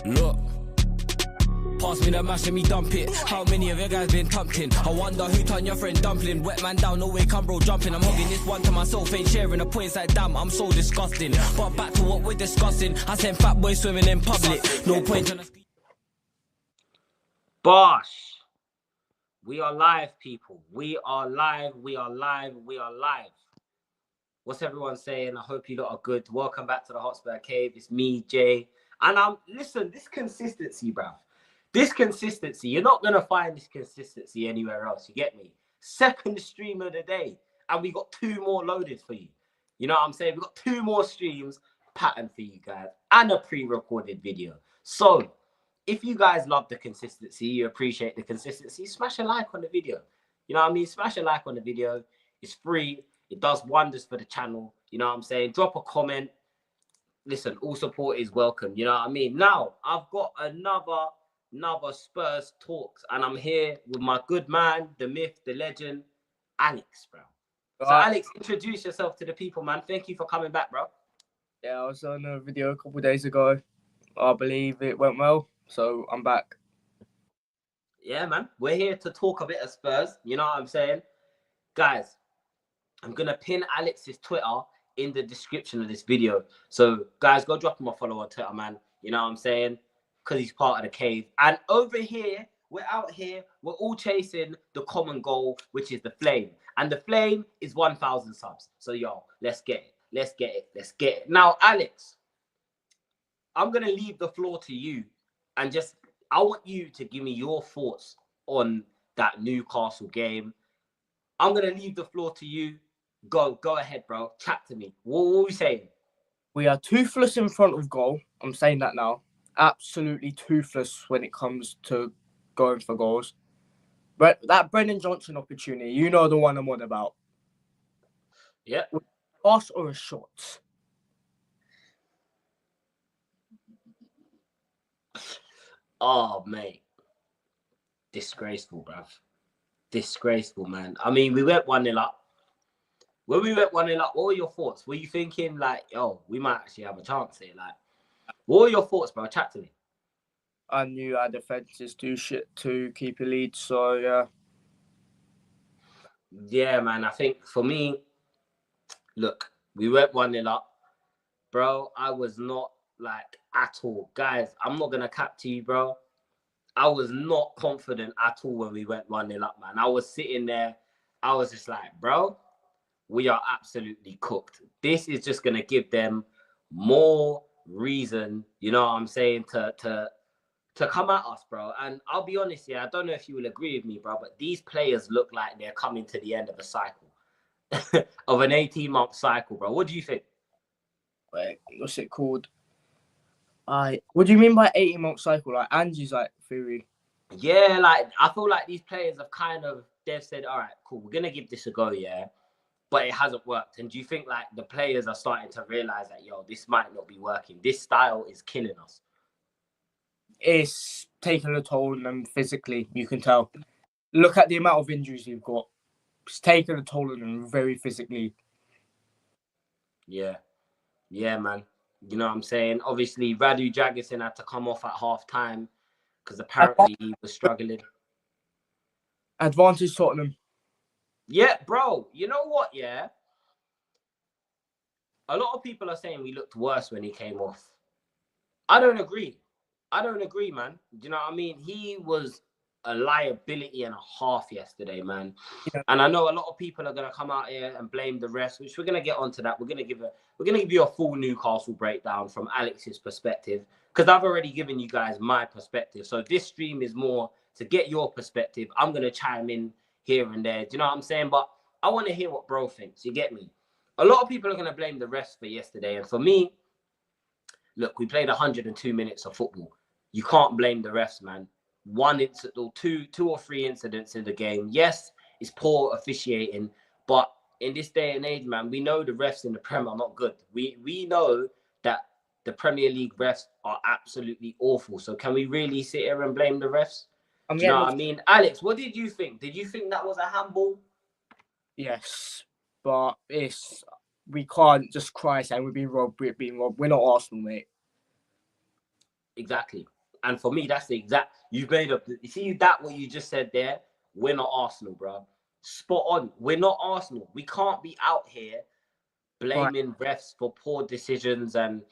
Look, pass me the mash and me dump it. How many of you guys been tumping? I wonder who turned your friend dumpling. Wet man down, no way, come bro jumping. I'm hugging this one to myself, ain't sharing the points like damn, I'm so disgusting. But back to what we're discussing. I sent fat boys swimming in public. No point on a... Bosh. We are live, people. We are live. We are live. We are live. What's everyone saying? I hope you lot are good. Welcome back to the Hotspur Cave. It's me, Jay. And listen, this consistency, bruv. This consistency, you're not going to find this consistency anywhere else. You get me? Second stream of the day. And we got 2 more loaded for you. You know what I'm saying? We got 2 more streams patterned for you guys. And a pre-recorded video. So, if you guys love the consistency, you appreciate the consistency, smash a like on the video. You know what I mean? Smash a like on the video. It's free. It does wonders for the channel. You know what I'm saying? Drop a comment. Listen, all support is welcome. You know what I mean? Now, I've got another Spurs talks, and I'm here with my good man, the myth, the legend, Alex, bro. So, Alex, introduce yourself to the people, man. Thank you for coming back, bro. Yeah, I was on a video a couple of days ago. I believe it went well, so I'm back. Yeah, man. We're here to talk a bit of Spurs. You know what I'm saying? Guys, I'm going to pin Alex's Twitter in the description of this video. So, guys, go drop him a follow on Twitter, man. You know what I'm saying? Because he's part of the cave. And over here, we're out here. We're all chasing the common goal, which is the flame. And the flame is 1,000 subs. So, yo, let's get it. Let's get it. Let's get it. Now, Alex, I'm going to leave the floor to you. And I want you to give me your thoughts on that Newcastle game. I'm going to leave the floor to you. Go ahead, bro. Chat to me. What are we saying? We are toothless in front of goal. I'm saying that now. Absolutely toothless when it comes to going for goals. But that Brennan Johnson opportunity, you know the one I'm on about. Yeah. A pass or a shot? Oh, mate. Disgraceful, bruv. Disgraceful, man. I mean, we went 1-0 up. When we went 1-0 up, what were your thoughts? Were you thinking, like, yo, we might actually have a chance here? Like, what were your thoughts, bro? Chat to me. I knew our defence is too shit to keep a lead, so, yeah. Yeah, man. I think, for me, look, we went 1-0 up. Bro, I was not, like, at all. Guys, I'm not going to cap to you, bro. I was not confident at all when we went 1-0 up, man. I was sitting there. I was just like, bro, we are absolutely cooked. This is just going to give them more reason, you know what I'm saying, to come at us, bro. And I'll be honest, yeah, I don't know if you will agree with me, bro, but these players look like they're coming to the end of a cycle, of an 18-month cycle, bro. What do you think? Wait, what's it called? What do you mean by 18-month cycle? Like, Angie's like theory. Yeah, like, I feel like these players have they've said, all right, cool, we're going to give this a go, yeah? But it hasn't worked. And do you think, like, the players are starting to realize that, yo, this might not be working? This style is killing us. It's taking a toll on them physically, you can tell. Look at the amount of injuries you've got. It's taking a toll on them very physically. Yeah. Yeah, man. You know what I'm saying? Obviously, Radu Jagerson had to come off at half-time because apparently he was struggling. Advantage Tottenham. Yeah, bro. You know what, yeah? A lot of people are saying we looked worse when he came off. I don't agree. I don't agree, man. Do you know what I mean? He was a liability and a half yesterday, man. Yeah. And I know a lot of people are gonna come out here and blame the refs, which we're gonna get onto that. We're gonna give you a full Newcastle breakdown from Alex's perspective, because I've already given you guys my perspective. So this stream is more to get your perspective. I'm gonna chime in here and there. Do you know what I'm saying? But I want to hear what bro thinks. You get me? A lot of people are gonna blame the refs for yesterday, and for me, look, we played 102 minutes of football. You can't blame the refs, man. One incident or two or three incidents in the game. Yes, it's poor officiating, but in this day and age, man, we know the refs in the Prem are not good. We know that the Premier League refs are absolutely awful. So can we really sit here and blame the refs? Do you know what I mean? Alex, what did you think? Did you think that was a handball? Yes, but we can't just cry saying we're being robbed. We're not Arsenal, mate. Exactly. And for me, that's the exact. You've made up. You see that what you just said there? We're not Arsenal, bro. Spot on. We're not Arsenal. We can't be out here Right. blaming refs for poor decisions and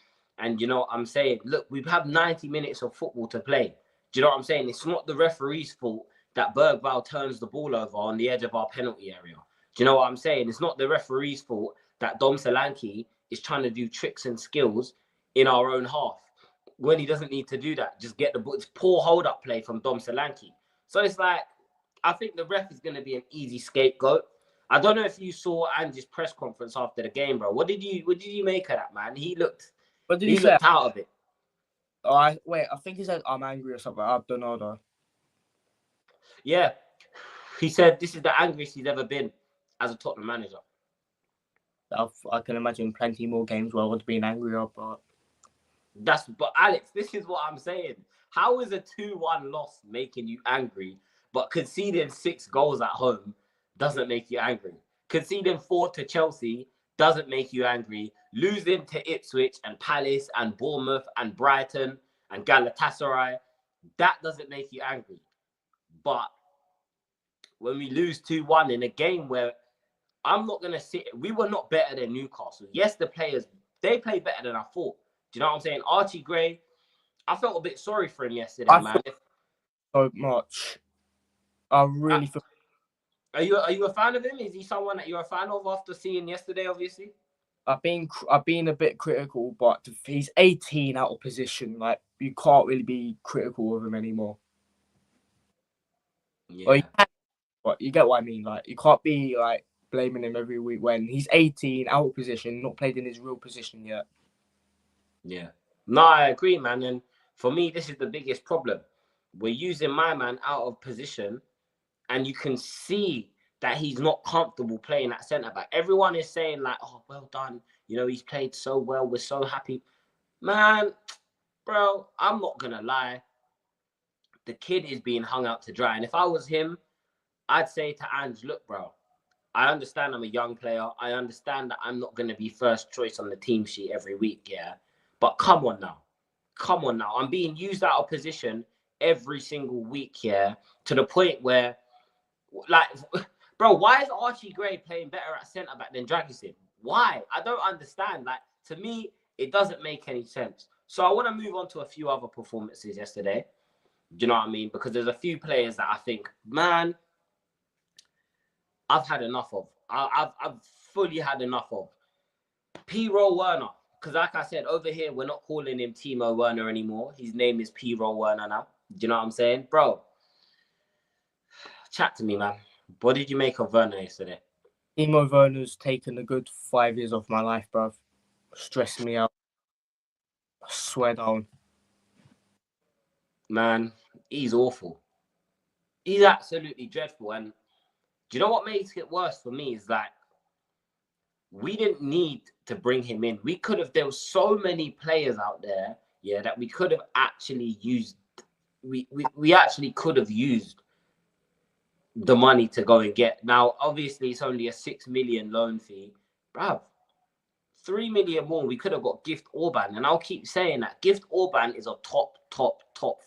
you know what I'm saying? Look, we have 90 minutes of football to play. Do you know what I'm saying? It's not the referee's fault that Bergvall turns the ball over on the edge of our penalty area. Do you know what I'm saying? It's not the referee's fault that Dom Solanke is trying to do tricks and skills in our own half when he doesn't need to do that. Just get the ball. It's poor hold-up play from Dom Solanke. So it's like, I think the ref is going to be an easy scapegoat. I don't know if you saw Ange's press conference after the game, bro. What did you make of that, man? What did he he say? looked out of it. Oh, I think he said I'm angry or something. I don't know though. Yeah. He said this is the angriest he's ever been as a Tottenham manager. I can imagine plenty more games where I would have been angrier, but But Alex, this is what I'm saying. How is a 2-1 loss making you angry, but conceding 6 goals at home doesn't make you angry? Conceding 4 to Chelsea doesn't make you angry. Losing to Ipswich and Palace and Bournemouth and Brighton and Galatasaray, that doesn't make you angry. But when we lose 2-1 in a game where I'm not going to sit, we were not better than Newcastle. Yes, the players, they played better than I thought. Do you know what I'm saying? Archie Gray, I felt a bit sorry for him yesterday, man. So much. I really feel. Are you a fan of him? Is he someone that you're a fan of after seeing yesterday, obviously? I've been a bit critical, but he's 18 out of position. Like you can't really be critical of him anymore. Yeah. Well, but you get what I mean. Like you can't be like blaming him every week when he's 18 out of position, not played in his real position yet. Yeah. No, I agree, man. And for me, this is the biggest problem. We're using my man out of position, and you can see that he's not comfortable playing at centre back. Everyone is saying like, "Oh, well done. You know, he's played so well. We're so happy." Man, bro, I'm not gonna lie. The kid is being hung out to dry. And if I was him, I'd say to Ange, look, bro, I understand I'm a young player. I understand that I'm not going to be first choice on the team sheet every week, yeah? But come on now. Come on now. I'm being used out of position every single week, yeah? To the point where, like, bro, why is Archie Gray playing better at centre-back than Dragisin? Why? I don't understand. Like, to me, it doesn't make any sense. So I want to move on to a few other performances yesterday. Do you know what I mean? Because there's a few players that I think, man, I've had enough of. I've fully had enough of. P-Roll Werner. Because like I said, over here, we're not calling him Timo Werner anymore. His name is P-Roll Werner now. Do you know what I'm saying? Bro, chat to me, man. What did you make of Werner yesterday? Timo Werner's taken a good 5 years off my life, bruv. Stressed me out. I swear down. Man, he's awful. He's absolutely dreadful. And do you know what makes it worse for me is like, we didn't need to bring him in. We could have, there were so many players out there, yeah, that we could have actually used. We actually could have used the money to go and get. Now, obviously, it's only a 6 million loan fee. Bruv, 3 million more, we could have got Gift Orban. And I'll keep saying that. Gift Orban is a top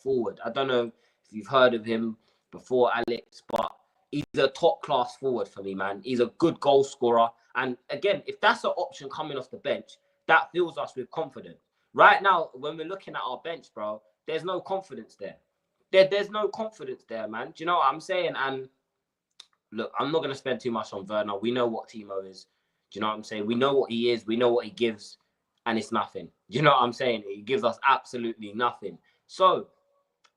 forward. I don't know if you've heard of him before, Alex, but he's a top class forward for me, man. He's a good goal scorer. And again, if that's an option coming off the bench, that fills us with confidence. Right now, when we're looking at our bench, bro, there's no confidence there. There's no confidence there, man. Do you know what I'm saying? And look, I'm not going to spend too much on Werner. We know what Timo is. Do you know what I'm saying? We know what he is. We know what he gives. And it's nothing. Do you know what I'm saying? He gives us absolutely nothing. So,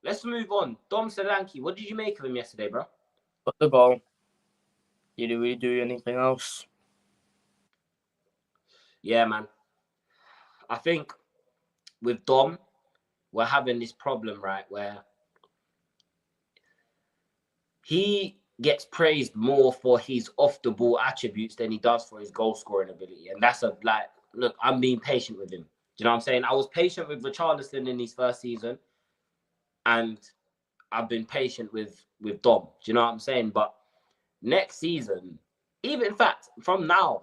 let's move on. Dom Solanke, what did you make of him yesterday, bro? Got the goal. Did he really do anything else? Yeah, man. I think with Dom, we're having this problem, right, where he gets praised more for his off-the-ball attributes than he does for his goal-scoring ability. And that's look, I'm being patient with him. Do you know what I'm saying? I was patient with Richarlison in his first season, and I've been patient with Dom. Do you know what I'm saying? But next season, even in fact, from now,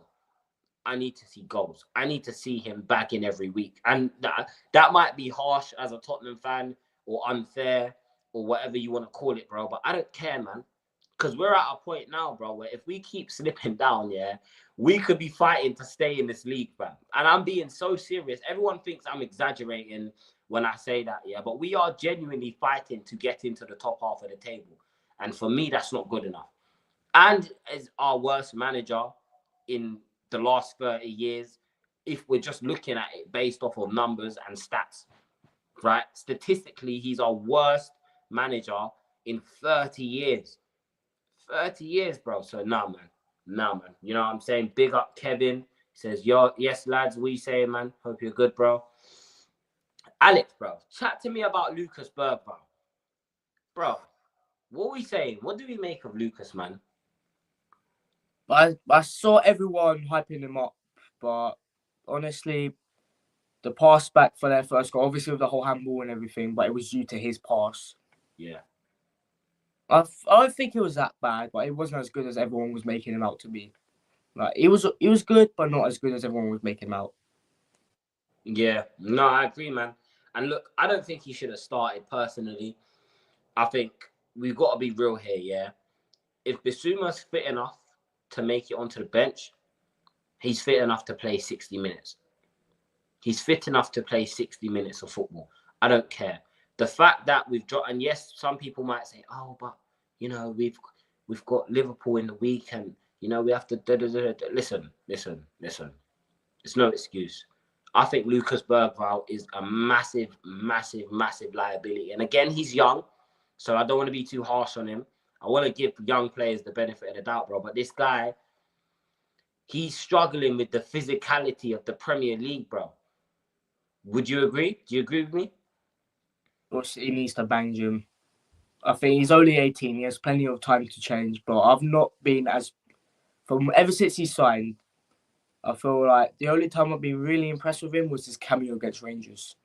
I need to see goals. I need to see him bagging every week. And that might be harsh as a Tottenham fan or unfair or whatever you want to call it, bro. But I don't care, man. Because we're at a point now, bro, where if we keep slipping down, we could be fighting to stay in this league, fam. And I'm being so serious. Everyone thinks I'm exaggerating when I say that, but we are genuinely fighting to get into the top half of the table. And for me, that's not good enough. And as our worst manager in the last 30 years, if we're just looking at it based off of numbers and stats, right? Statistically, he's our worst manager in 30 years. 30 years, bro. So, nah, man. You know what I'm saying? Big up Kevin. He says, yo, yes, lads, what you saying, man? Hope you're good, bro. Alex, bro, chat to me about Lucas Berg, bro. Bro, what are we saying? What do we make of Lucas, man? I saw everyone hyping him up, but honestly, the pass back for their first goal, obviously with the whole handball and everything, but it was due to his pass. Yeah. I don't think it was that bad, but it wasn't as good as everyone was making him out to be. Like it was good, but not as good as everyone was making him out. Yeah, no, I agree, man. And look, I don't think he should have started personally. I think we've got to be real here, yeah. If Bissouma's fit enough to make it onto the bench, he's fit enough to play 60 minutes. He's fit enough to play 60 minutes of football. I don't care. The fact that we've dropped, and yes, some people might say, oh, but, you know, we've got Liverpool in the week and, you know, we have to... Listen. It's no excuse. I think Lucas Bergvall is a massive liability. And again, he's young, so I don't want to be too harsh on him. I want to give young players the benefit of the doubt, bro. But this guy, he's struggling with the physicality of the Premier League, bro. Would you agree? Do you agree with me? He needs to bang him. I think he's only 18. He has plenty of time to change. But I've not been from ever since he signed, I feel like the only time I've been really impressed with him was his cameo against Rangers.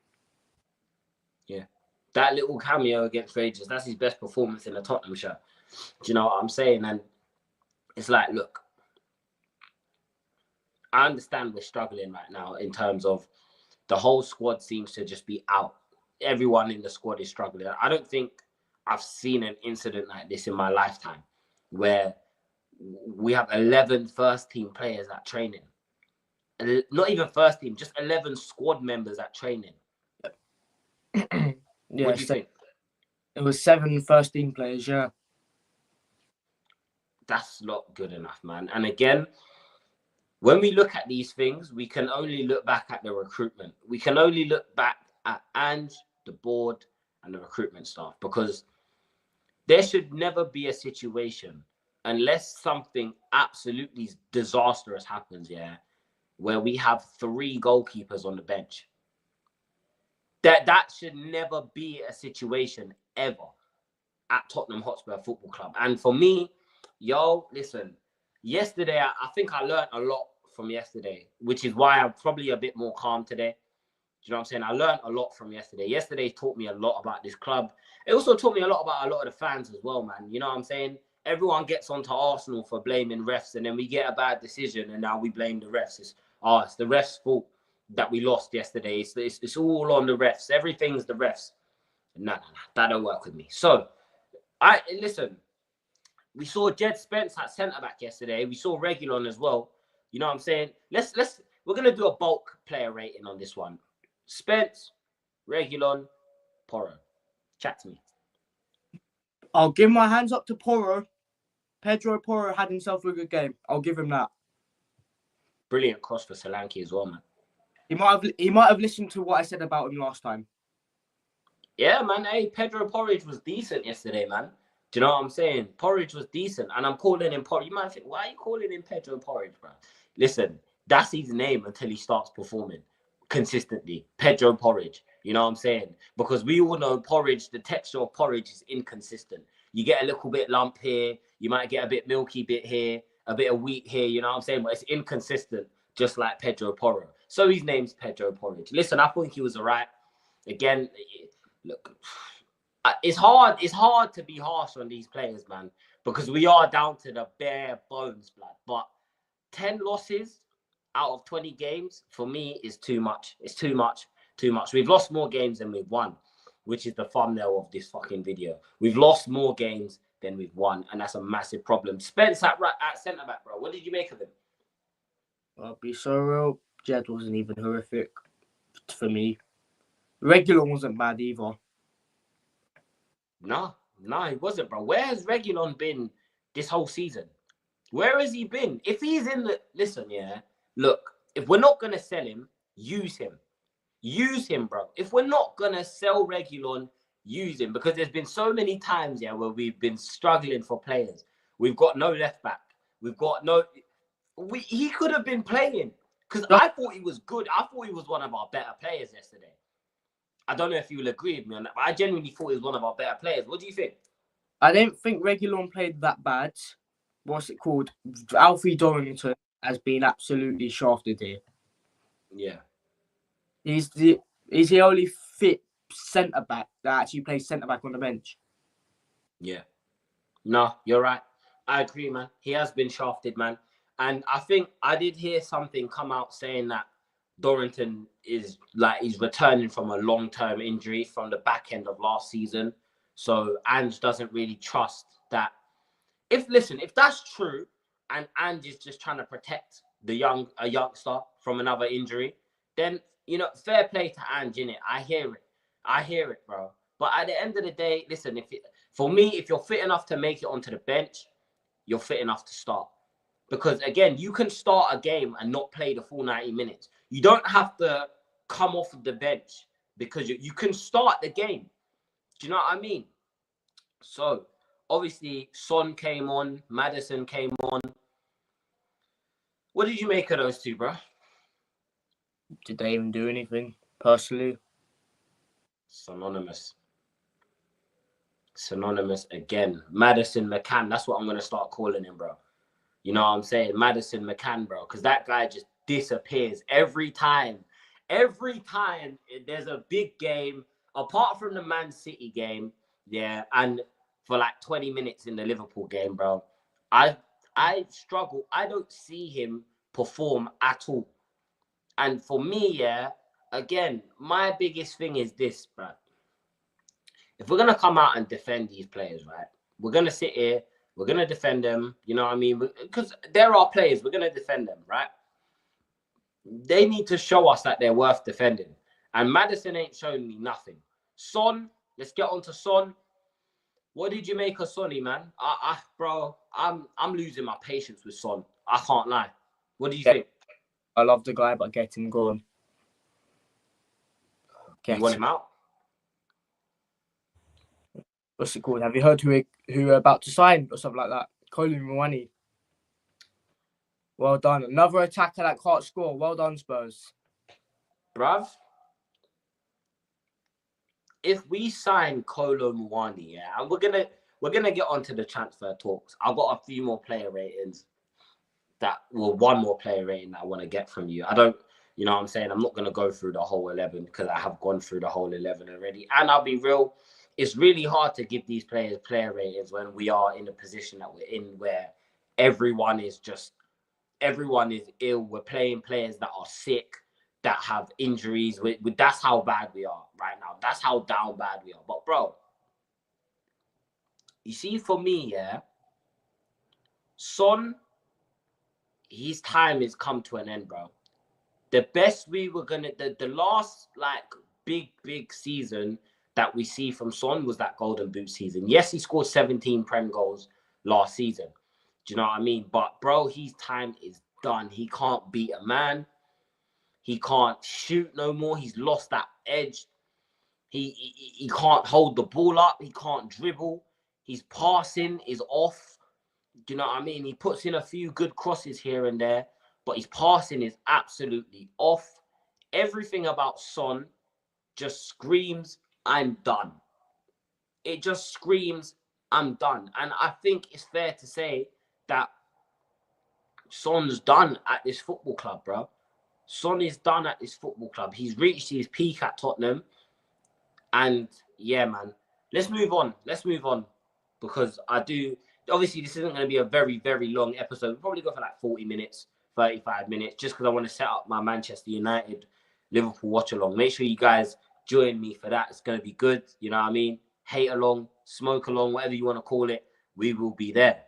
Yeah. That little cameo against Rangers, that's his best performance in a Tottenham shirt. Do you know what I'm saying? And it's like, look, I understand we're struggling right now in terms of the whole squad seems to just be out. Everyone in the squad is struggling. I don't think I've seen an incident like this in my lifetime where we have 11 first-team players at training. Not even first team, just 11 squad members at training. Yeah, what do you think? It was 7 first-team players, yeah. That's not good enough, man. And again, when we look at these things, we can only look back at the recruitment. We can only look back at Ange, the board, and the recruitment staff, because there should never be a situation, unless something absolutely disastrous happens, where we have 3 goalkeepers on the bench. That should never be a situation ever at Tottenham Hotspur Football Club. And for me, listen, yesterday, I think I learned a lot from yesterday, which is why I'm probably a bit more calm today. Do you know what I'm saying? I learned a lot from yesterday. Yesterday taught me a lot about this club. It also taught me a lot about a lot of the fans as well, man. You know what I'm saying? Everyone gets onto Arsenal for blaming refs, and then we get a bad decision, and now we blame the refs. It's the refs' fault that we lost yesterday. It's all on the refs. Everything's the refs. No, that don't work with me. So, listen. We saw Jed Spence at centre-back yesterday. We saw Reguilon as well. You know what I'm saying? We're going to do a bulk player rating on this one. Spence, Reguilon, Porro. Chat to me. I'll give my hands up to Porro. Pedro Porro had himself a good game. I'll give him that. Brilliant cross for Solanke as well, man. He might have listened to what I said about him last time. Yeah, man. Hey, Pedro Porridge was decent yesterday, man. Do you know what I'm saying? Porridge was decent, and I'm calling him Porridge. You might think, why are you calling him Pedro Porridge, bro? Listen, that's his name until he starts performing consistently. Pedro Porridge. You know what I'm saying? Because we all know porridge, the texture of porridge is inconsistent. You get a little bit lump here. You might get a bit milky bit here, a bit of wheat here. You know what I'm saying? But it's inconsistent, just like Pedro Porro. So his name's Pedro Porridge. Listen, I think he was all right. Again, look, it's hard to be harsh on these players, man, because we are down to the bare bones, blood. But 10 losses out of 20 games, for me, is too much. It's too much. We've lost more games than we've won, which is the thumbnail of this fucking video. We've lost more games than we've won, and that's a massive problem. Spence at centre back, bro. What did you make of him? I'll be so real. Jed wasn't even horrific for me. Regular wasn't bad either. No, he wasn't, bro. Where has Reguilon been this whole season? Where has he been? If he's in the... Listen, yeah. Look, if we're not going to sell him, use him. Use him, bro. If we're not going to sell Reguilon, use him. Because there's been so many times, yeah, where we've been struggling for players. We've got no left back. We've got no... He could have been playing. Because I thought he was good. I thought he was one of our better players yesterday. I don't know if you will agree with me on that, but I genuinely thought he was one of our better players. What do you think? I don't think Reguilon played that bad. What's it called? Alfie Dorrington has been absolutely shafted here. Yeah. He's the only fit centre-back that actually plays centre-back on the bench. Yeah. No, you're right. I agree, man. He has been shafted, man. And I think I did hear something come out saying that Dorrington is like he's returning from a long-term injury from the back end of last season. So Ange doesn't really trust that. If that's true, and Ange is just trying to protect a youngster from another injury, then fair play to Ange, innit? I hear it, bro. But at the end of the day, listen, if you're fit enough to make it onto the bench, you're fit enough to start. Because again, you can start a game and not play the full 90 minutes. You don't have to come off of the bench because you can start the game. Do you know what I mean? So, obviously, Son came on, Maddison came on. What did you make of those two, bro? Did they even do anything, personally? Synonymous again. Maddison McCann, that's what I'm going to start calling him, bro. You know what I'm saying? Maddison McCann, bro. Because that guy just disappears every time. Every time there's a big game, apart from the Man City game, yeah, and for like 20 minutes in the Liverpool game, bro, I struggle. I don't see him perform at all. And for me, yeah, again, my biggest thing is this, bro. If we're going to come out and defend these players, right, we're going to sit here, we're going to defend them, you know what I mean? Because there are players, we're going to defend them, right? They need to show us that they're worth defending. And Maddison ain't showing me nothing. Son, let's get on to Son. What did you make of Sonny, man? Bro, I'm losing my patience with Son. I can't lie. What do you think? I love the guy, but get him gone. You want him out? What's it called? Have you heard who are about to sign or something like that? Colin Mwani. Well done. Another attacker that can't score. Well done, Spurs. Bruv, if we sign Kolo Muani, yeah, and we're gonna get onto the transfer talks. I've got a few more player ratings one more player rating that I want to get from you. I don't, you know what I'm saying? I'm not gonna go through the whole 11 because I have gone through the whole 11 already. And I'll be real, it's really hard to give these players player ratings when we are in the position that we're in where everyone is ill. We're playing players that are sick, that have injuries. That's how bad we are right now. That's how down bad we are. But, bro, you see, for me, yeah, Son, his time has come to an end, bro. The best we were going to... The last, like, big season that we see from Son was that Golden Boot season. Yes, he scored 17 Prem goals last season. Do you know what I mean? But, bro, his time is done. He can't beat a man. He can't shoot no more. He's lost that edge. He can't hold the ball up. He can't dribble. His passing is off. Do you know what I mean? He puts in a few good crosses here and there, but his passing is absolutely off. Everything about Son just screams, I'm done. It just screams, I'm done. And I think it's fair to say that Son's done at this football club, bro. Son is done at this football club. He's reached his peak at Tottenham. And yeah, man, let's move on. Because obviously this isn't going to be a very, very long episode. We'll probably go for like 40 minutes, 35 minutes, just because I want to set up my Manchester United Liverpool watch along. Make sure you guys join me for that. It's going to be good. You know what I mean? Hate along, smoke along, whatever you want to call it. We will be there.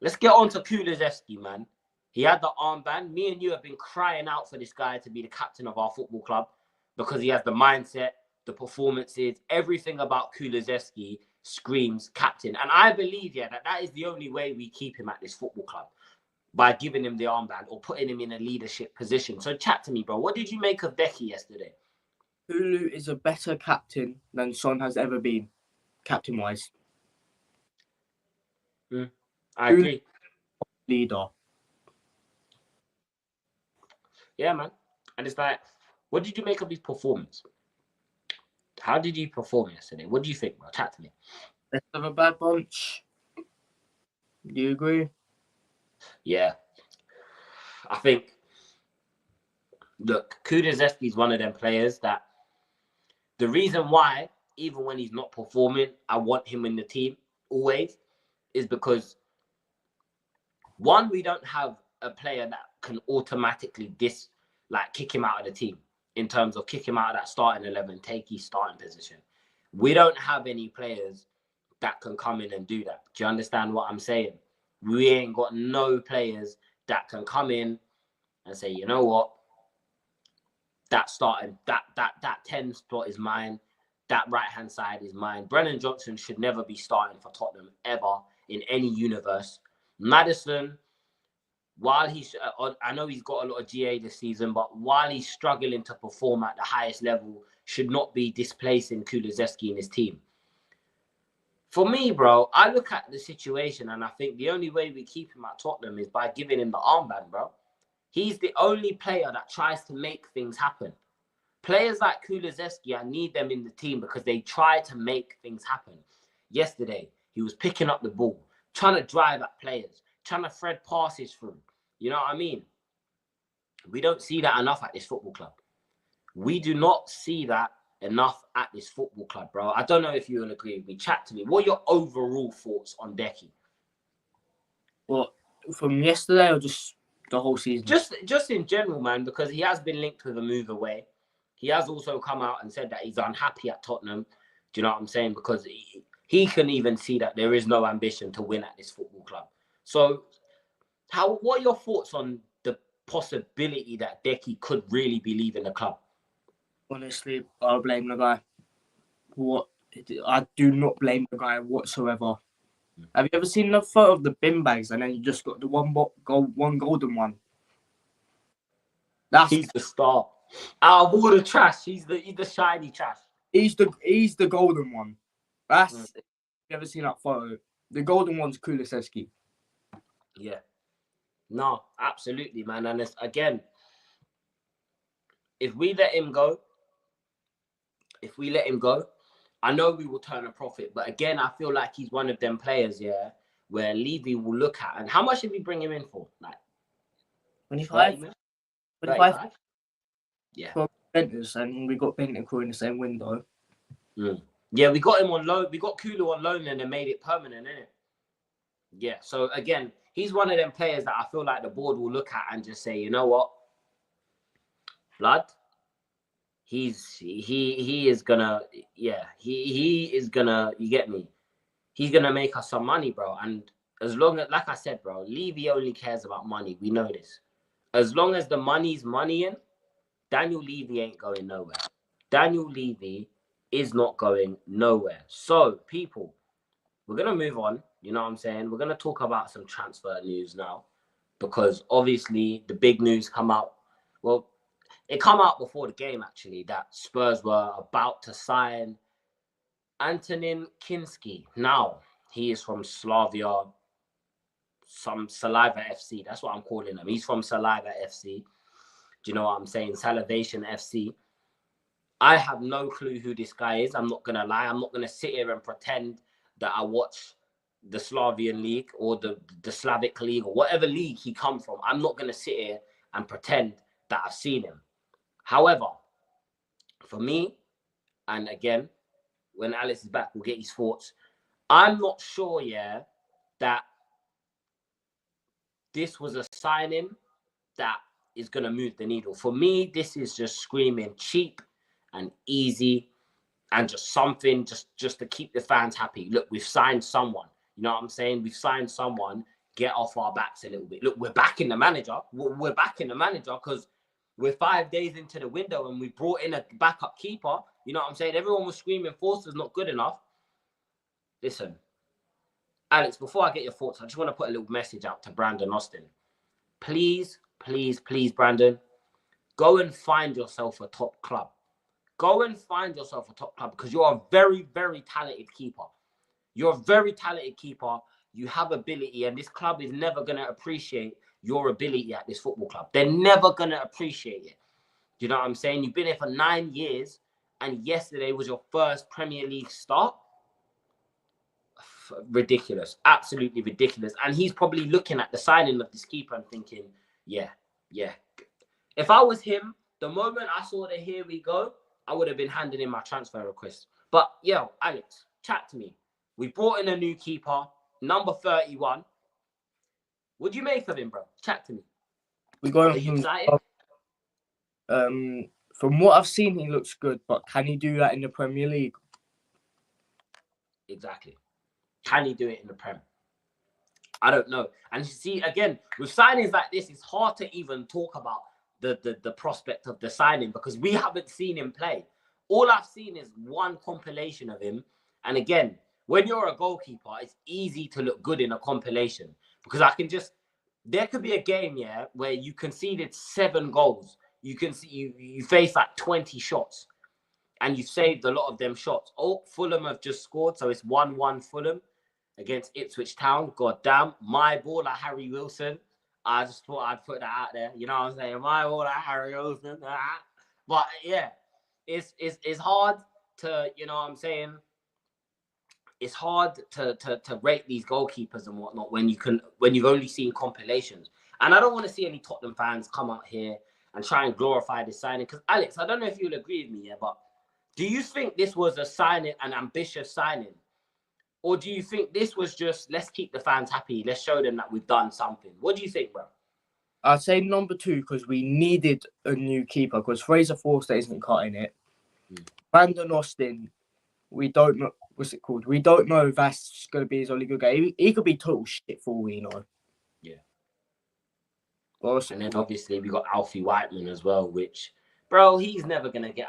Let's get on to Kulusevski, man. He had the armband. Me and you have been crying out for this guy to be the captain of our football club because he has the mindset, the performances, everything about Kulusevski screams captain. And I believe, that is the only way we keep him at this football club, by giving him the armband or putting him in a leadership position. So chat to me, bro. What did you make of Becky yesterday? Kulu is a better captain than Son has ever been, captain-wise. I agree. Leader. Yeah, man. And it's like, what did you make of his performance? How did you perform yesterday? What do you think, bro? Chat to me. Best of a bad bunch. Do you agree? Yeah. I think, look, Kulusevski is one of them players that the reason why, even when he's not performing, I want him in the team always, is because, one, we don't have a player that can automatically kick him out of the team in terms of kick him out of that starting 11, take his starting position. We don't have any players that can come in and do that. Do you understand what I'm saying? We ain't got no players that can come in and say, you know what, that 10 spot is mine. That right-hand side is mine. Brennan Johnson should never be starting for Tottenham ever in any universe. Maddison, while he's, I know he's got a lot of GA this season, but while he's struggling to perform at the highest level, should not be displacing Kulusevski in his team. For me, bro, I look at the situation and I think the only way we keep him at Tottenham is by giving him the armband, bro. He's the only player that tries to make things happen. Players like Kulusevski, I need them in the team because they try to make things happen. Yesterday, he was picking up the ball, trying to drive at players, trying to thread passes through. You know what I mean? We don't see that enough at this football club. We do not see that enough at this football club, bro. I don't know if you will agree with me. Chat to me. What are your overall thoughts on Decky? Well, from yesterday or just the whole season? Just in general, man, because he has been linked with a move away. He has also come out and said that he's unhappy at Tottenham. Do you know what I'm saying? Because he can even see that there is no ambition to win at this football club. So, what are your thoughts on the possibility that Decky could really be leaving the club? Honestly, I blame the guy. I do not blame the guy whatsoever. Have you ever seen the photo of the bin bags and then you just got the one golden one? He's the star. Out of all the trash, he's the shiny trash. He's the golden one. That's you ever seen that photo? The golden one's Kulusevski. Yeah. No, absolutely, man. And it's, again, if we let him go, I know we will turn a profit. But again, I feel like he's one of them players, where Levy will look at. And how much did we bring him in for? Like 25? 25? Yeah. And we got Bentancur in the same window. Yeah, we got him on loan. We got Kulu on loan and then made it permanent, innit? Yeah. So again, he's one of them players that I feel like the board will look at and just say, you know what, blood. He is gonna, he is gonna. You get me? He's gonna make us some money, bro. And as long as, like I said, bro, Levy only cares about money. We know this. As long as the money's moneying, Daniel Levy ain't going nowhere. Daniel Levy is not going nowhere. So, people, we're going to move on. You know what I'm saying? We're going to talk about some transfer news now because obviously the big news come out. Well, it come out before the game, actually, that Spurs were about to sign Antonin Kinski. Now, he is from Slavia, some Saliva FC. That's what I'm calling him. He's from Saliva FC. Do you know what I'm saying? Salivation FC. I have no clue who this guy is. I'm not going to lie. I'm not going to sit here and pretend that I watch the Slavian League or the Slavic League or whatever league he come from. I'm not going to sit here and pretend that I've seen him. However, for me, and again, when Alex is back, we'll get his thoughts. I'm not sure, that this was a signing that is going to move the needle. For me, this is just screaming cheap and easy and just something just to keep the fans happy. Look, we've signed someone. You know what I'm saying? We've signed someone. Get off our backs a little bit. Look, we're backing the manager. We're backing the manager because we're 5 days into the window and we brought in a backup keeper. You know what I'm saying? Everyone was screaming Forster's not good enough. Listen, Alex, before I get your thoughts, I just want to put a little message out to Brandon Austin. Please, please, please, Brandon, go and find yourself a top club. Go and find yourself a top club because you're a very, very talented keeper. You're a very talented keeper. You have ability, and this club is never going to appreciate your ability at this football club. They're never going to appreciate it. Do you know what I'm saying? You've been here for 9 years, and yesterday was your first Premier League start. Ridiculous. Absolutely ridiculous. And he's probably looking at the signing of this keeper and thinking, yeah. If I was him, the moment I saw the here we go, I would have been handing in my transfer request. But, yo, Alex, chat to me. We brought in a new keeper. Number 31. What do you make of him, bro? Chat to me. Are you excited? From what I've seen, he looks good, but can he do that in the Premier League? Exactly. Can he do it in the Prem? I don't know. And you see, again, with signings like this, it's hard to even talk about the prospect of the signing because we haven't seen him play. All I've seen is one compilation of him. And again, when you're a goalkeeper, it's easy to look good in a compilation because there could be a game, yeah, where you conceded 7 goals. You can see you face like 20 shots and you saved a lot of them shots. Oh, Fulham have just scored. So it's 1-1 Fulham against Ipswich Town. God damn, my ball at Harry Wilson. I just thought I'd put that out there. You know what I'm saying? My ball at Harry Wilson. But yeah, it's hard to, you know what I'm saying? It's hard to rate these goalkeepers and whatnot when you've only seen compilations. And I don't want to see any Tottenham fans come out here and try and glorify this signing. Because Alex, I don't know if you'll agree with me here, but do you think this was an ambitious signing? Or do you think this was just, let's keep the fans happy, let's show them that we've done something? What do you think, bro? I'd say number 2 because we needed a new keeper because Fraser Forster isn't cutting it. Brandon Austin, we don't know, what's it called? We don't know if that's going to be his only good game. He could be total shit for all we know. Yeah. Also, and then obviously we got Alfie Whiteman as well, which, bro, he's never going to get...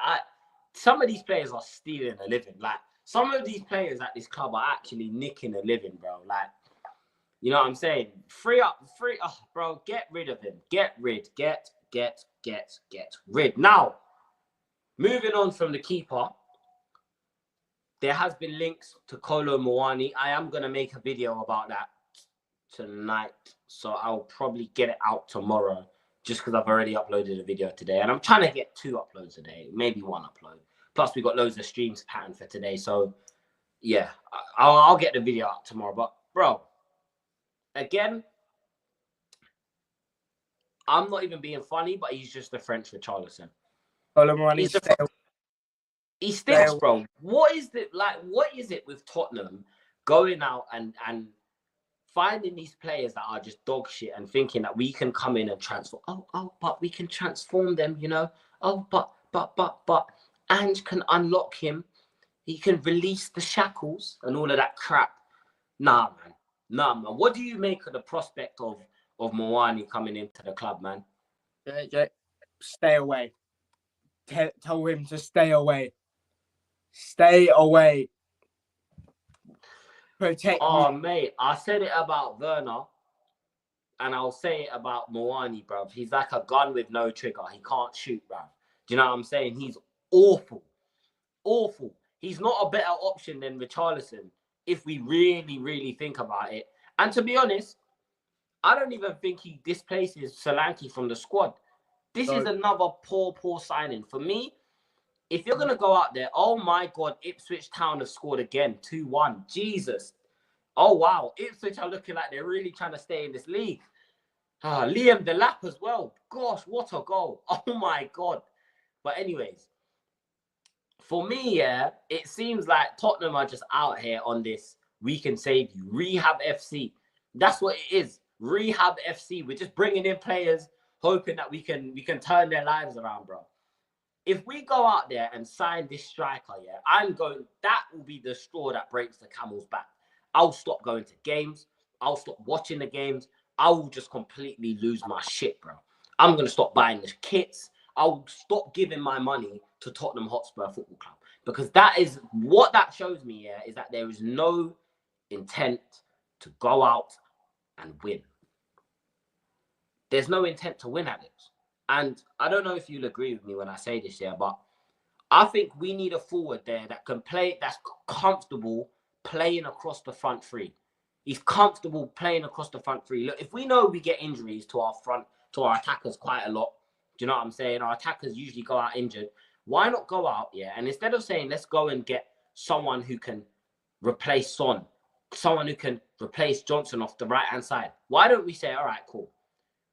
Some of these players are stealing a living. Like, some of these players at this club are actually nicking a living, bro. Like, you know what I'm saying? Bro, get rid of him. Get rid. Now, moving on from the keeper, there has been links to Kolo Muani. I am going to make a video about that tonight. So I'll probably get it out tomorrow just because I've already uploaded a video today. And I'm trying to get 2 uploads a day, maybe 1 upload. Plus, we got loads of streams patterned for today. So, yeah, I'll get the video out tomorrow. But, bro, again, I'm not even being funny, but he's just the French Richarlison. He stinks, bro. What is it with Tottenham going out and finding these players that are just dog shit and thinking that we can come in and transform? But we can transform them, you know? But Ange can unlock him. He can release the shackles and all of that crap. Nah, man. What do you make of the prospect of Moani coming into the club, man? Stay away. Tell him to stay away. Stay away. Protect me. Mate, I said it about Werner, and I'll say it about Moani, bruv. He's like a gun with no trigger. He can't shoot, bruv. Do you know what I'm saying? He's awful. He's not a better option than Richarlison if we really, really think about it. And to be honest, I don't even think he displaces Solanke from the squad. This is another poor signing. For me, if you're going to go out there, oh my God, Ipswich Town have scored again, 2-1. Jesus. Oh, wow. Ipswich are looking like they're really trying to stay in this league. Liam Delap as well. Gosh, what a goal. Oh my God. But anyways, for me, yeah, it seems like Tottenham are just out here on this, we can save you. Rehab FC. That's what it is. Rehab FC. We're just bringing in players, hoping that we can turn their lives around, bro. If we go out there and sign this striker, yeah, that will be the straw that breaks the camel's back. I'll stop going to games. I'll stop watching the games. I will just completely lose my shit, bro. I'm going to stop buying the kits. I'll stop giving my money to Tottenham Hotspur Football Club. Because that is what that shows me, yeah, is that there is no intent to go out and win. There's no intent to win, Alex. And I don't know if you'll agree with me when I say this, yeah, but I think we need a forward there that can play, that's comfortable playing across the front three. He's comfortable playing across the front three. Look, if we know we get injuries to our attackers quite a lot, do you know what I'm saying? Our attackers usually go out injured. Why not go out, yeah? And instead of saying, let's go and get someone who can replace Son, someone who can replace Johnson off the right-hand side, why don't we say, all right, cool.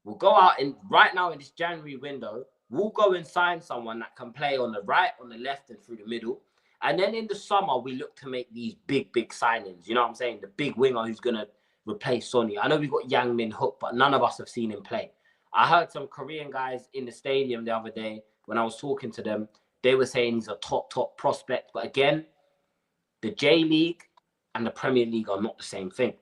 We'll go out right now in this January window, we'll go and sign someone that can play on the right, on the left, and through the middle. And then in the summer, we look to make these big signings. You know what I'm saying? The big winger who's going to replace Sonny. I know we've got Yang Min Hook, but none of us have seen him play. I heard some Korean guys in the stadium the other day when I was talking to them. They were saying he's a top prospect. But again, the J-League and the Premier League are not the same thing.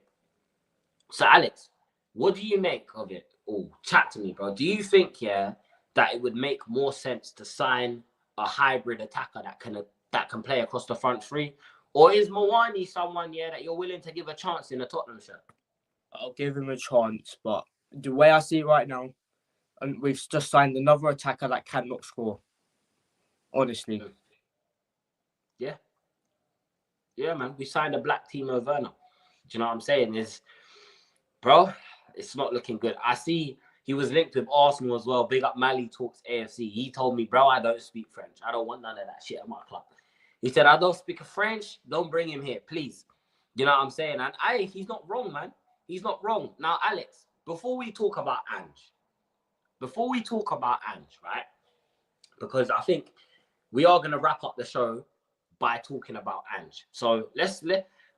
So, Alex, what do you make of it? Oh, chat to me, bro. Do you think, yeah, that it would make more sense to sign a hybrid attacker that can play across the front three? Or is Mawani someone, yeah, that you're willing to give a chance in a Tottenham shirt? I'll give him a chance, but the way I see it right now, and we've just signed another attacker that cannot score. Honestly. Yeah. Yeah, man. We signed a black Timo Werner. Do you know what I'm saying? Bro, it's not looking good. I see he was linked with Arsenal as well. Big up Mali Talks AFC. He told me, bro, I don't speak French. I don't want none of that shit at my club. He said, I don't speak French. Don't bring him here, please. You know what I'm saying? And he's not wrong, man. He's not wrong. Now, Alex, before we talk about Ange, right? Because I think we are going to wrap up the show by talking about Ange. So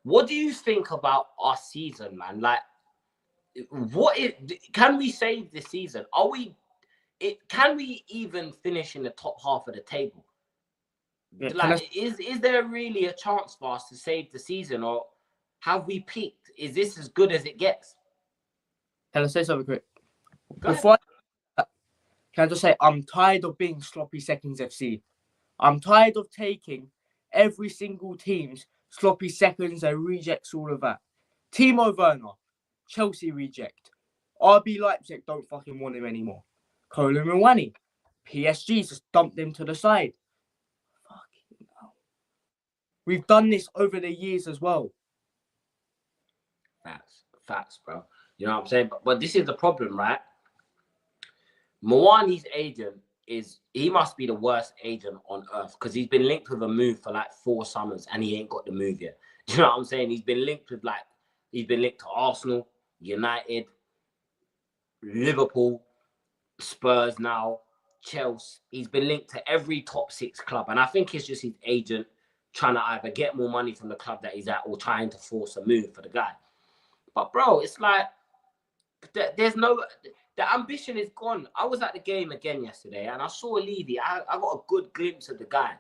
what do you think about our season, man? Like, can we save this season? Can we even finish in the top half of the table? Yeah, like, is there really a chance for us to save the season, or have we peaked? Is this as good as it gets? Can I say something quick? Can I just say, I'm tired of being sloppy seconds FC. I'm tired of taking every single team's sloppy seconds and rejects, all of that. Timo Werner, Chelsea reject. RB Leipzig don't fucking want him anymore. Kolo Muani, PSG just dumped him to the side. Fucking hell. We've done this over the years as well. Facts, bro. You know what I'm saying? But this is the problem, right? Mwani's agent he must be the worst agent on earth, because he's been linked with a move for like 4 summers and he ain't got the move yet. Do you know what I'm saying? He's been linked to Arsenal, United, Liverpool, Spurs now, Chelsea. He's been linked to every top 6 club. And I think it's just his agent trying to either get more money from the club that he's at or trying to force a move for the guy. But, bro, it's like the ambition is gone. I was at the game again yesterday and I saw Levy. I got a good glimpse of the guy.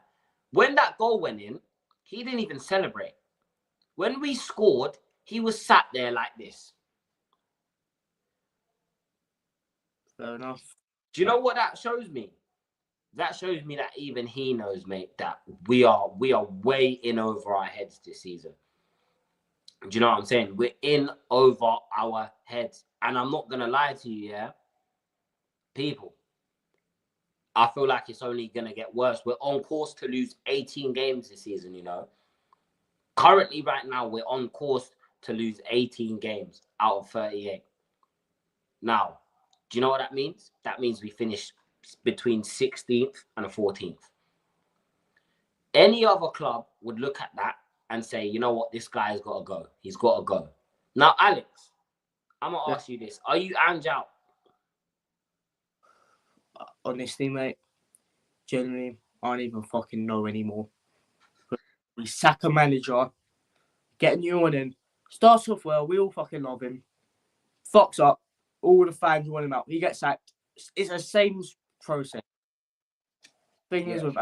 When that goal went in, he didn't even celebrate. When we scored, he was sat there like this. Fair enough. Do you know what that shows me? That shows me that even he knows, mate, that we are way in over our heads this season. Do you know what I'm saying? We're in over our heads. And I'm not going to lie to you, yeah? People, I feel like it's only going to get worse. We're on course to lose 18 games this season, you know? Currently, right now, we're on course to lose 18 games out of 38. Now, do you know what that means? That means we finish between 16th and 14th. Any other club would look at that and say, you know what, this guy's got to go. He's got to go. Now, Alex, I'm going to ask you this. Are you Ange out? Honestly, mate, genuinely, I don't even fucking know anymore. We sack a manager, get a new one in, starts off well, we all fucking love him. Fucks up, all the fans want him out. He gets sacked, it's the same process. Thing is, with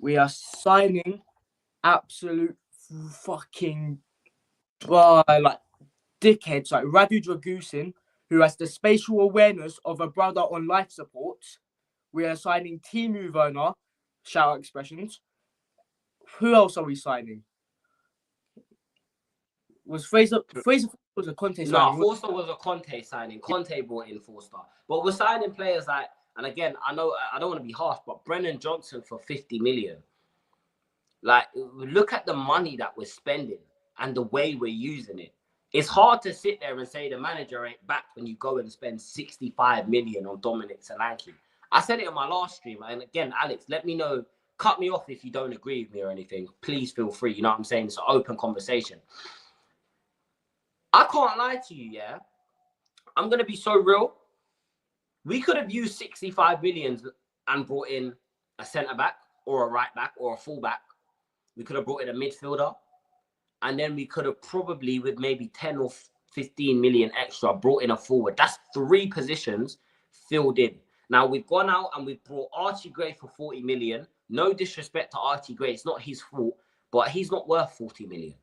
we are signing absolute fucking like dickheads like Radu Dragusin, who has the spatial awareness of a brother on life support. We are signing Timu Werner, shout out expressions. Who else are we signing? Was Fraser was a Conte signing? No, Forster was a Conte signing. Conte brought in Forster. But we're signing players like, and again, I know I don't want to be harsh, but Brennan Johnson for 50 million. Like, look at the money that we're spending and the way we're using it. It's hard to sit there and say the manager ain't back when you go and spend 65 million on Dominic Solanke. I said it on my last stream. And again, Alex, let me know. Cut me off if you don't agree with me or anything. Please feel free. You know what I'm saying? It's an open conversation. I can't lie to you, yeah? I'm going to be so real. We could have used 65 million and brought in a centre-back or a right-back or a full-back. We could have brought in a midfielder. And then we could have probably, with maybe 10 or 15 million extra, brought in a forward. That's 3 positions filled in. Now, we've gone out and we've brought Archie Gray for 40 million. No disrespect to Archie Gray. It's not his fault, but he's not worth 40 million.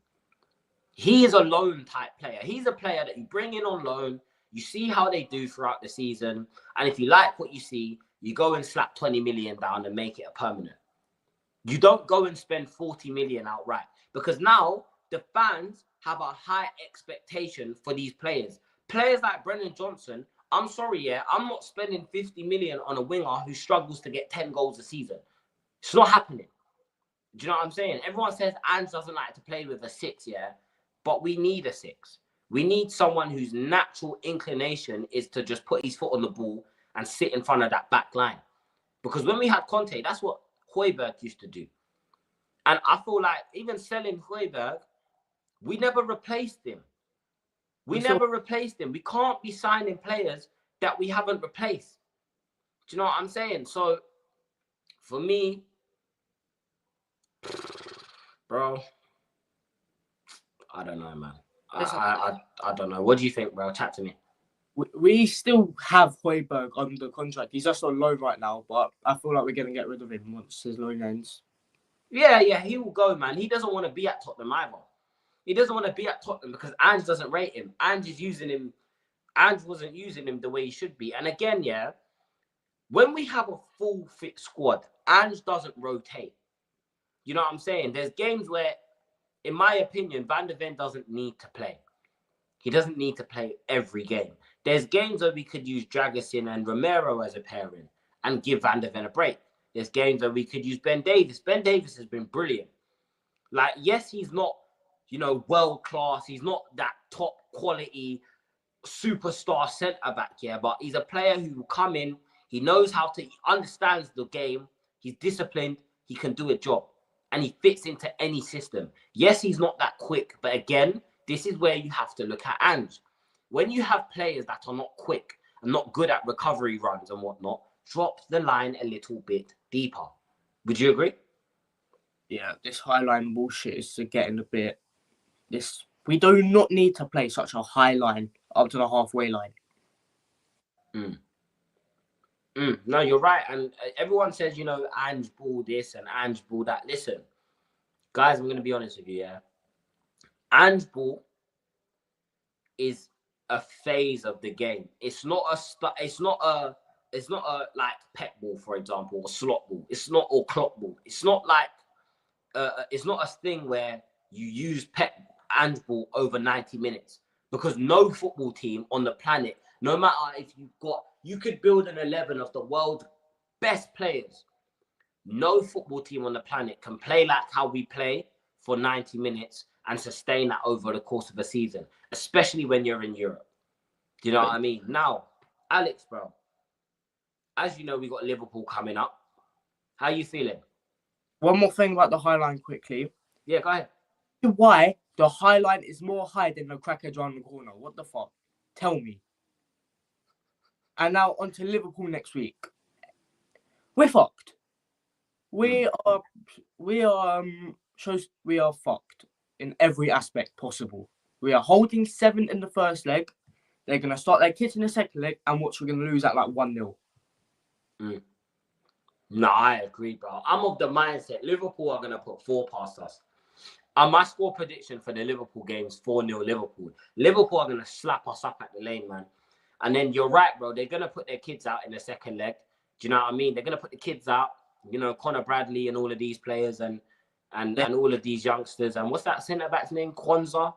He is a loan type player. He's a player that you bring in on loan. You see how they do throughout the season. And if you like what you see, you go and slap 20 million down and make it a permanent. You don't go and spend 40 million outright, because now the fans have a high expectation for these players. Players like Brennan Johnson, I'm sorry, yeah, I'm not spending 50 million on a winger who struggles to get 10 goals a season. It's not happening. Do you know what I'm saying? Everyone says Ange doesn't like to play with a 6, yeah? But we need a 6. We need someone whose natural inclination is to just put his foot on the ball and sit in front of that back line. Because when we had Conte, that's what Højbjerg used to do. And I feel like even selling Højbjerg, we never replaced him. We replaced him. We can't be signing players that we haven't replaced. Do you know what I'm saying? So, for me, bro, I don't know, man. I don't know. What do you think, bro? Chat to me. We still have Højbjerg on the contract. He's just on loan right now, but I feel like we're going to get rid of him once his loan ends. Yeah, he will go, man. He doesn't want to be at Tottenham either. He doesn't want to be at Tottenham because Ange doesn't rate him. Ange is using him. Ange wasn't using him the way he should be. And again, yeah, when we have a full fit squad, Ange doesn't rotate. You know what I'm saying? There's games where, in my opinion, Van de Ven doesn't need to play. He doesn't need to play every game. There's games where we could use Dragusin and Romero as a pairing and give Van de Ven a break. There's games where we could use Ben Davies. Ben Davies has been brilliant. Like, yes, he's not, world class. He's not that top quality superstar centre-back here, but he's a player who will come in. He knows how to, he understands the game. He's disciplined. He can do a job. And he fits into any system. Yes, he's not that quick, but again, this is where you have to look at Ange. When you have players that are not quick and not good at recovery runs and whatnot, drop the line a little bit deeper. Would you agree? Yeah, this high line bullshit is getting a bit... We do not need to play such a high line up to the halfway line. No, you're right. And everyone says, Ange ball this and Ange ball that. Listen, guys, I'm going to be honest with you, yeah? Ange ball is a phase of the game. It's not a like pet ball, for example, or slot ball. It's not, or clock ball. It's not like it's not a thing where you use pet Ange ball over 90 minutes, because no football team on the planet, no matter if you could build an 11 of the world's best players. No football team on the planet can play like how we play for 90 minutes and sustain that over the course of a season, especially when you're in Europe. Do you know what I mean? Now, Alex, bro, as you know, we got Liverpool coming up. How you feeling? One more thing about the high line quickly. Yeah, go ahead. Why the high line is more high than the crackers around the corner? What the fuck? Tell me. And now on to Liverpool next week. We're fucked. We are fucked in every aspect possible. We are holding 7 in the first leg. They're going to start their kits in the second leg and watch, we're going to lose at like 1-0. No, I agree, bro. I'm of the mindset Liverpool are going to put 4 past us. And my score prediction for the Liverpool game is 4-0 Liverpool. Liverpool are going to slap us up at the lane, man. And then you're right, bro. They're going to put their kids out in the second leg. Do you know what I mean? They're going to put the kids out, you know, Conor Bradley and all of these players and all of these youngsters. And what's that centre-back's name? Kwanzaa?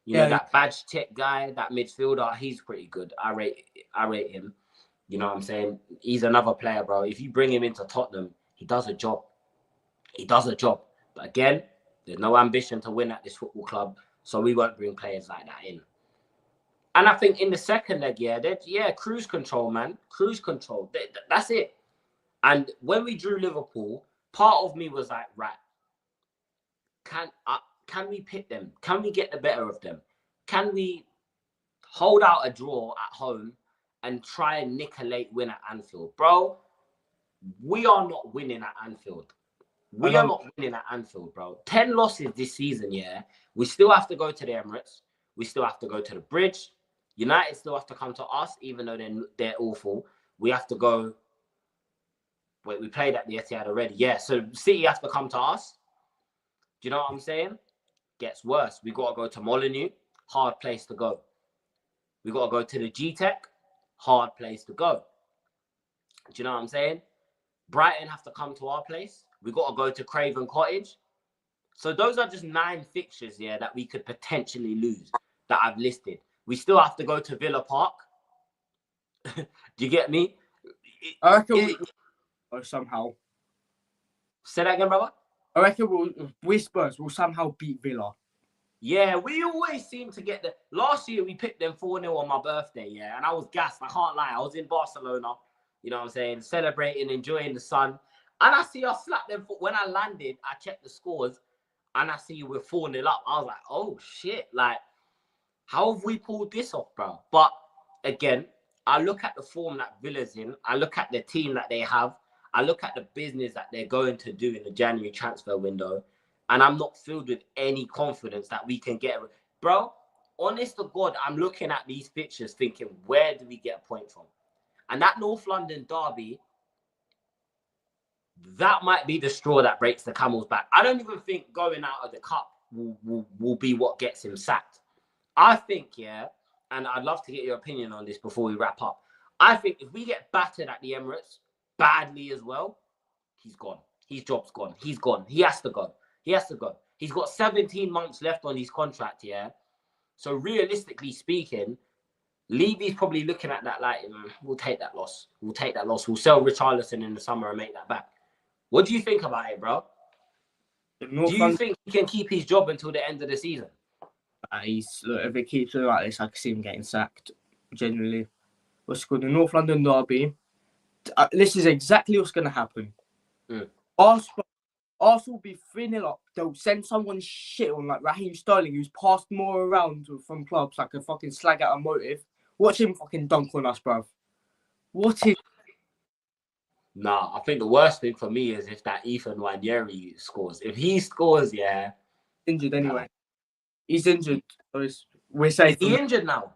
You know, that badge check guy, that midfielder, he's pretty good. I rate him. You know what I'm saying? He's another player, bro. If you bring him into Tottenham, he does a job. He does a job. But again, there's no ambition to win at this football club, so we won't bring players like that in. And I think in the second leg, cruise control, man. Cruise control. That's it. And when we drew Liverpool, part of me was like, right, can we pit them? Can we get the better of them? Can we hold out a draw at home and try and nick a late win at Anfield? Bro, we are not winning at Anfield. We are not winning at Anfield, bro. 10 losses this season, yeah. We still have to go to the Emirates. We still have to go to the Bridge. United still have to come to us, even though they're awful. We have to go... Wait, we played at the Etihad already. Yeah, so City has to come to us. Do you know what I'm saying? Gets worse. We got to go to Molineux. Hard place to go. We got to go to the G-Tech. Hard place to go. Do you know what I'm saying? Brighton have to come to our place. We got to go to Craven Cottage. So those are just 9 fixtures, yeah, that we could potentially lose that I've listed. We still have to go to Villa Park. Do you get me? I reckon somehow. Say that again, brother? I reckon we Spurs will somehow beat Villa. Yeah, we always seem to get the... Last year, we picked them 4-0 on my birthday, yeah, and I was gassed. I can't lie. I was in Barcelona, you know what I'm saying, celebrating, enjoying the sun. And I see us slap them. When I landed, I checked the scores, and I see we're 4-0 up. I was like, oh, shit. Like, how have we pulled this off, bro? But, again, I look at the form that Villa's in. I look at the team that they have. I look at the business that they're going to do in the January transfer window, and I'm not filled with any confidence that we can get... Bro, honest to God, I'm looking at these fixtures thinking, where do we get a point from? And that North London derby... that might be the straw that breaks the camel's back. I don't even think going out of the cup will be what gets him sacked. I think, yeah, and I'd love to get your opinion on this before we wrap up. I think if we get battered at the Emirates badly as well, he's gone. His job's gone. He's gone. He has to go. He has to go. He's got 17 months left on his contract, yeah? So realistically speaking, Levy's probably looking at that like, we'll take that loss. We'll take that loss. We'll sell Richarlison in the summer and make that back. What do you think about it, bro? Do you think he can keep his job until the end of the season? Look, if it keeps doing like this, I can see him getting sacked. Genuinely, what's called the North London derby. This is exactly what's going to happen. Arsenal will be 3-0 up. They'll send someone shit on like Raheem Sterling, who's passed more around from clubs like a fucking slag out a motive. Watch him fucking dunk on us, bruv. What is... Nah, I think the worst thing for me is if that Ethan Nwaneri scores. If he scores, yeah. Injured anyway. He's injured. So we're safe. Is he injured now?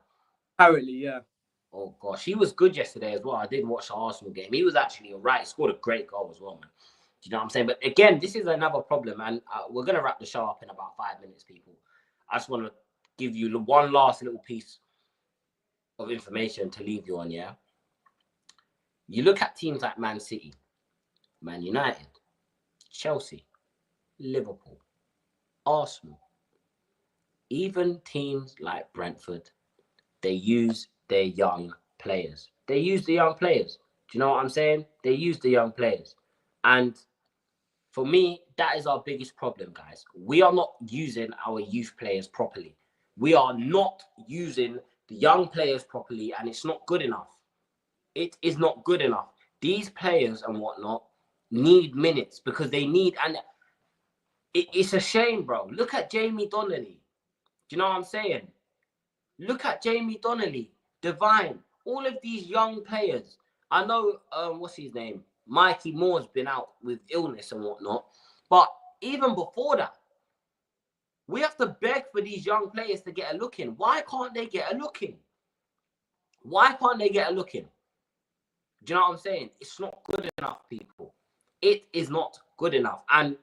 Apparently, yeah. Oh, gosh. He was good yesterday as well. I did watch the Arsenal game. He was actually all right. He scored a great goal as well, man. Do you know what I'm saying? But again, this is another problem, and we're going to wrap the show up in about 5 minutes, people. I just want to give you one last little piece of information to leave you on, yeah? You look at teams like Man City, Man United, Chelsea, Liverpool, Arsenal, even teams like Brentford, they use their young players. They use the young players. Do you know what I'm saying? They use the young players. And for me, that is our biggest problem, guys. We are not using our youth players properly. We are not using the young players properly, and it's not good enough. It is not good enough. These players and whatnot need minutes because they need, and it's a shame, bro. Look at Jamie Donnelly. Do you know what I'm saying? Look at Jamie Donnelly, Divine, all of these young players. I know, what's his name? Mikey Moore's been out with illness and whatnot. But even before that, we have to beg for these young players to get a look in. Why can't they get a look in? Why can't they get a look in? Do you know what I'm saying? It's not good enough, people. It is not good enough. And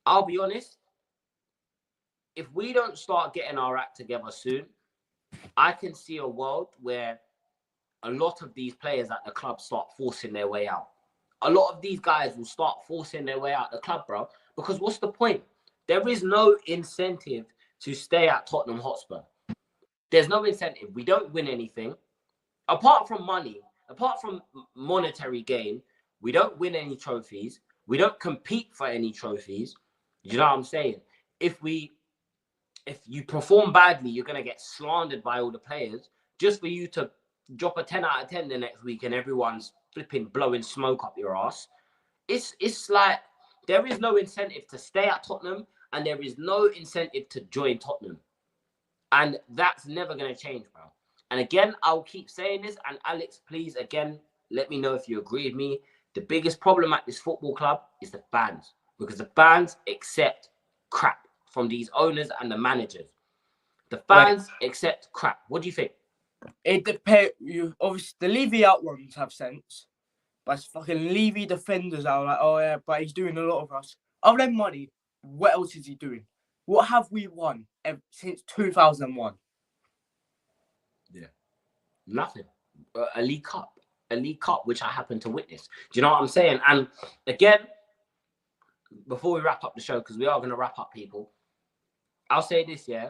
I'll be honest, if we don't start getting our act together soon, I can see a world where a lot of these players at the club start forcing their way out. A lot of these guys will start forcing their way out the club, bro. Because what's the point? There is no incentive to stay at Tottenham Hotspur. There's no incentive. We don't win anything. Apart from money, apart from monetary gain, we don't win any trophies. We don't compete for any trophies. You know what I'm saying? If you perform badly, you're going to get slandered by all the players just for you to drop a 10 out of 10 the next week and everyone's flipping blowing smoke up your ass. It's like there is no incentive to stay at Tottenham and there is no incentive to join Tottenham. And that's never going to change, bro. And again, I'll keep saying this. And Alex, please, again, let me know if you agree with me. The biggest problem at this football club is the fans. Because the fans accept crap from these owners and the managers. The fans accept crap. What do you think? It depends. Obviously, the Levy out ones have sense. But it's fucking Levy defenders are like, oh yeah, but he's doing a lot of us. Other than money, what else is he doing? What have we won since 2001? Yeah. Nothing. A League Cup. A League Cup, which I happen to witness. Do you know what I'm saying? And again, before we wrap up the show, because we are going to wrap up, people, I'll say this, yeah?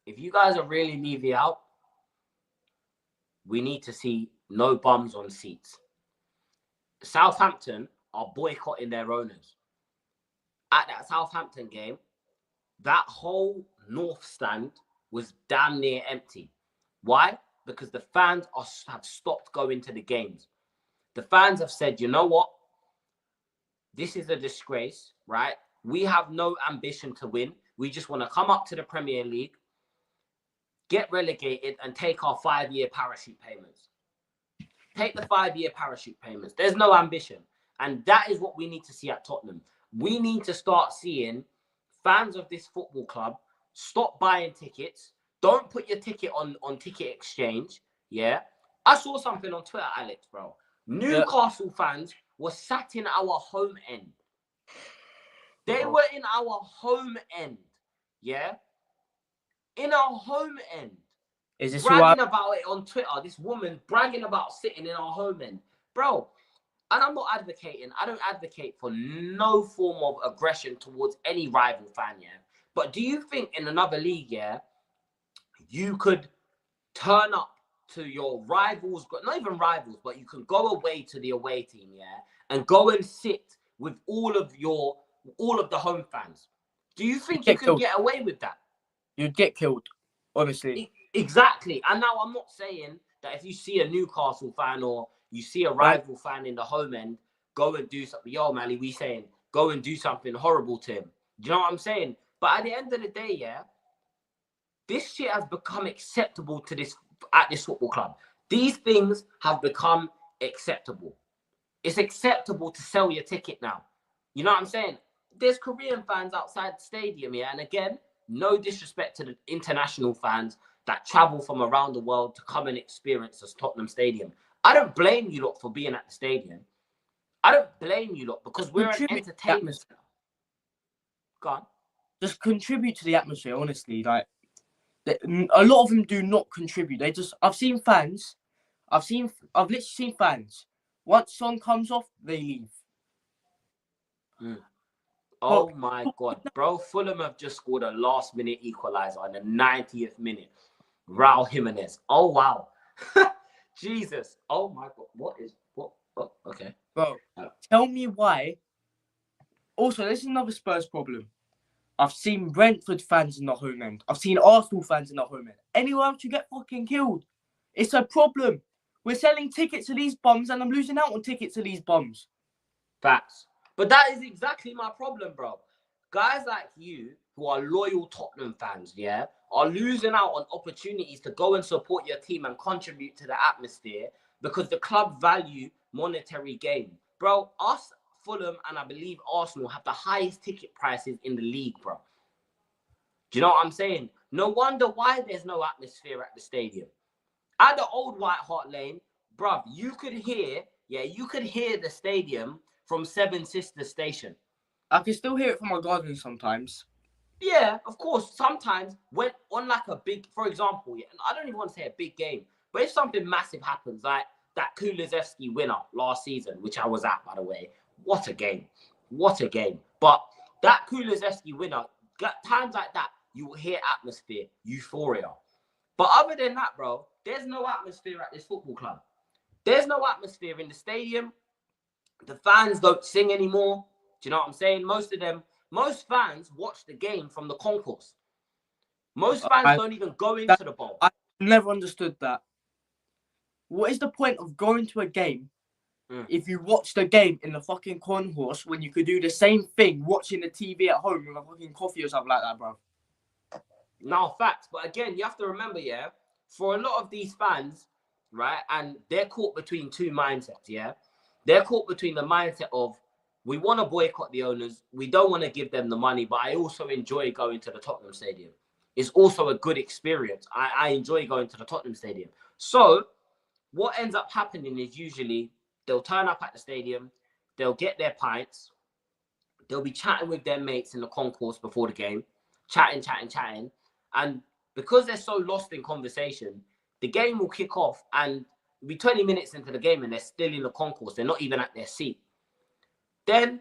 If you guys are really Levy out, we need to see no bums on seats. Southampton are boycotting their owners. At that Southampton game, that whole north stand was damn near empty. Why? Because the fans have stopped going to the games. The fans have said, you know what? This is a disgrace, right? We have no ambition to win. We just want to come up to the Premier League, get relegated, and take our 5-year parachute payments. Take the 5-year parachute payments. There's no ambition. And that is what we need to see at Tottenham. We need to start seeing fans of this football club stop buying tickets. Don't put your ticket on ticket exchange. Yeah. I saw something on Twitter, Alex, bro. Newcastle fans were sat in our home end. They were in our home end. Yeah. In our home end. Is this bragging about it on Twitter? This woman bragging about sitting in our home end. Bro, and I'm not advocating. I don't advocate for no form of aggression towards any rival fan, yeah? But do you think in another league, yeah, you could turn up to your rivals, not even rivals, but you can go away to the away team, yeah, and go and sit with all of the home fans? Do you think you can get away with that? You'd get killed, honestly. Exactly. And now I'm not saying that if you see a Newcastle fan or you see a rival fan in the home end, go and do something. Yo, Mally, we saying go and do something horrible to him. Do you know what I'm saying? But at the end of the day, yeah, this shit has become acceptable at this football club. These things have become acceptable. It's acceptable to sell your ticket now. You know what I'm saying? There's Korean fans outside the stadium, yeah, and again, no disrespect to the international fans that travel from around the world to come and experience this Tottenham Stadium. I don't blame you lot for being at the stadium. I don't blame you lot because we're an entertainment center. Go on. Just contribute to the atmosphere, honestly. Like, a lot of them do not contribute. I've literally seen fans. Once song comes off, they leave. Oh my God, bro. Fulham have just scored a last-minute equaliser in the 90th minute. Raul Jimenez. Oh, wow. Jesus. Oh, my God. What? Oh, okay. Bro, tell me why. Also, this is another Spurs problem. I've seen Brentford fans in the home end. I've seen Arsenal fans in the home end. Anywhere else, you get fucking killed. It's a problem. We're selling tickets to these bums and I'm losing out on tickets to these bums. Facts. But that is exactly my problem, bro. Guys like you, who are loyal Tottenham fans, yeah, are losing out on opportunities to go and support your team and contribute to the atmosphere because the club value monetary gain. Bro, us, Fulham, and I believe Arsenal have the highest ticket prices in the league, bro. Do you know what I'm saying? No wonder why there's no atmosphere at the stadium. At the old White Hart Lane, bruv, you could hear the stadium from Seven Sisters Station. I can still hear it from my garden sometimes. Yeah, of course. Sometimes when on like a big, for example, yeah, I don't even want to say a big game, but if something massive happens, like that Kulusevski winner last season, which I was at, by the way, what a game. What a game. But that Kulusevski winner, times like that, you will hear atmosphere, euphoria. But other than that, bro, there's no atmosphere at this football club. There's no atmosphere in the stadium. The fans don't sing anymore. Do you know what I'm saying? Most fans watch the game from the concourse. Most fans don't even go into the bowl. I never understood that. What is the point of going to a game if you watch the game in the fucking concourse when you could do the same thing watching the TV at home with a fucking coffee or something like that, bro? No, facts. But again, you have to remember, yeah, for a lot of these fans, right, and they're caught between two mindsets, yeah? They're caught between the mindset of, we want to boycott the owners, we don't want to give them the money, but I also enjoy going to the Tottenham Stadium. It's also a good experience. I enjoy going to the Tottenham Stadium. So what ends up happening is usually they'll turn up at the stadium, they'll get their pints, they'll be chatting with their mates in the concourse before the game, chatting. And because they're so lost in conversation, the game will kick off and it'll be 20 minutes into the game and they're still in the concourse. They're not even at their seat. Then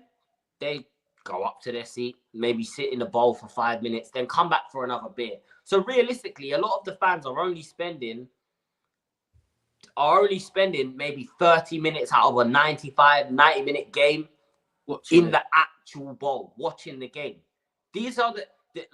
they go up to their seat, maybe sit in the bowl for 5 minutes, then come back for another beer. So realistically, a lot of the fans are only spending maybe 30 minutes out of a 90-minute game in the actual bowl, watching the game. These are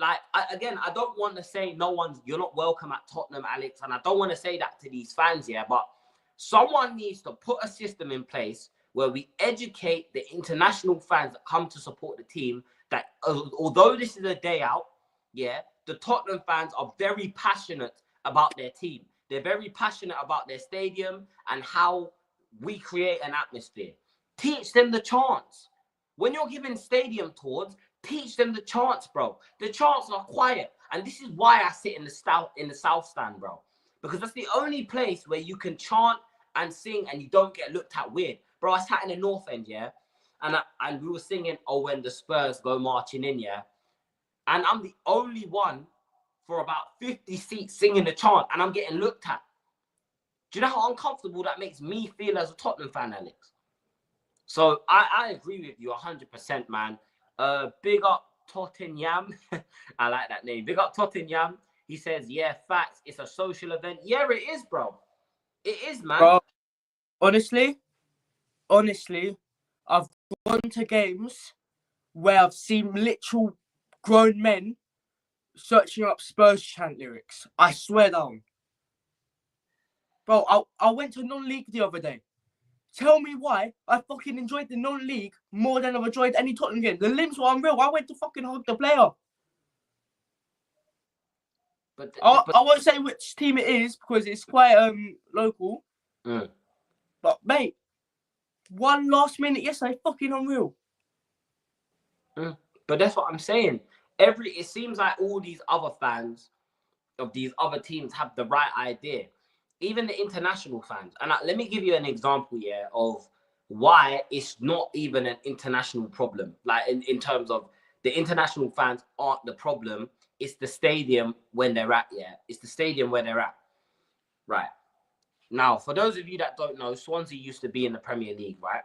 I don't want to say you're not welcome at Tottenham, Alex, and I don't want to say that to these fans, yeah, but someone needs to put a system in place where we educate the international fans that come to support the team that although this is a day out, yeah, the Tottenham fans are very passionate about their team. They're very passionate about their stadium and how we create an atmosphere. Teach them the chants. When you're giving stadium tours, teach them the chants, bro. The chants are quiet. And this is why I sit in the south stand, bro. Because that's the only place where you can chant and sing and you don't get looked at weird. Bro, I sat in the north end, yeah? And we were singing, oh, when the Spurs go marching in, yeah? And I'm the only one for about 50 seats singing the chant, and I'm getting looked at. Do you know how uncomfortable that makes me feel as a Tottenham fan, Alex? So I agree with you 100%, man. Big up Tottenham. I like that name. Big up Tottenham. He says, yeah, facts. It's a social event. Yeah, it is, bro. It is, man. Bro, honestly, I've gone to games where I've seen literal grown men searching up Spurs chant lyrics. I swear down. Bro, I went to non-league the other day. Tell me why I fucking enjoyed the non-league more than I've enjoyed any Tottenham game. The limbs were unreal. I went to fucking hug the player. But I won't say which team it is because it's quite local. But mate, one last minute yesterday, fucking unreal. But that's what I'm saying. It seems like all these other fans of these other teams have the right idea. Even the international fans. And let me give you an example, yeah, of why it's not even an international problem. Like in terms of the international fans aren't the problem. It's the stadium when they're at, yeah. It's the stadium where they're at. Right. Now, for those of you that don't know, Swansea used to be in the Premier League, right?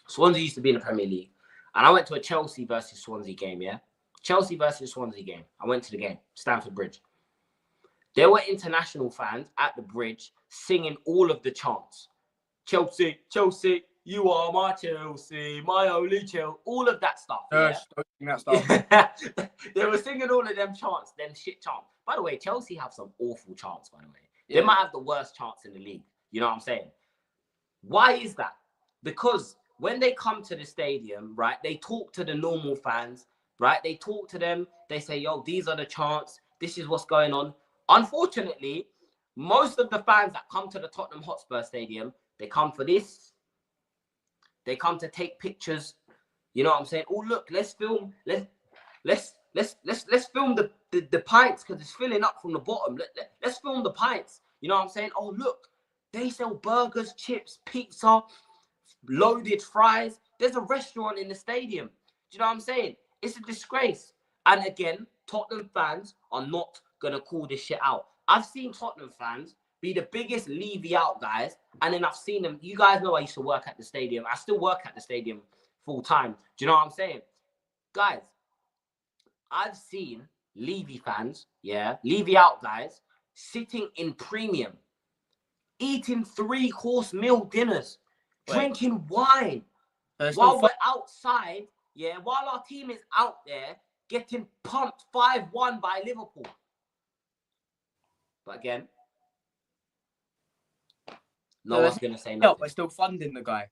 Swansea used to be in the Premier League. And I went to a Chelsea versus Swansea game, yeah? Chelsea versus Swansea game. I went to the game, Stamford Bridge. There were international fans at the bridge singing all of the chants. Chelsea, Chelsea, you are my Chelsea, my only Chelsea. All of that stuff. Yeah? That stuff. They were singing all of them chants, them shit chants. By the way, Chelsea have some awful chants, by the way. They might have the worst chants in the league. You know what I'm saying? Why is that? Because when they come to the stadium, right, they talk to the normal fans, right? They talk to them. They say, yo, these are the chants. This is what's going on. Unfortunately, most of the fans that come to the Tottenham Hotspur Stadium, they come for this. They come to take pictures. You know what I'm saying? Oh, look, let's film. Let's film the pints because it's filling up from the bottom. Let's film the pints. You know what I'm saying? Oh, look, they sell burgers, chips, pizza, loaded fries. There's a restaurant in the stadium. Do you know what I'm saying? It's a disgrace. And again, Tottenham fans are not going to call this shit out. I've seen Tottenham fans be the biggest Levy out guys. And then I've seen them. You guys know I used to work at the stadium. I still work at the stadium full time. Do you know what I'm saying? Guys, I've seen Levy fans, Levy out guys, sitting in premium, eating 3-course meal dinners, drinking wine, while we're outside, while our team is out there getting pumped 5-1 by Liverpool. But again, no one's going to say nothing. We're still funding the guy.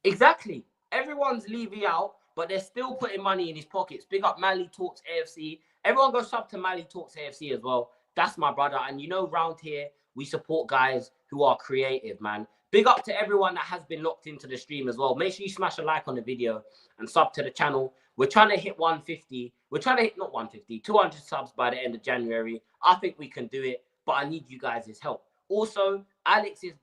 Exactly. Everyone's Levy out, but they're still putting money in his pockets. Big up Mally Talks AFC. Everyone go sub to Mally Talks AFC as well. That's my brother. And you know, round here, we support guys who are creative, man. Big up to everyone that has been locked into the stream as well. Make sure you smash a like on the video and sub to the channel. We're trying to hit 150. We're trying to hit, not 150, 200 subs by the end of January. I think we can do it, but I need you guys' help. Also, Alex's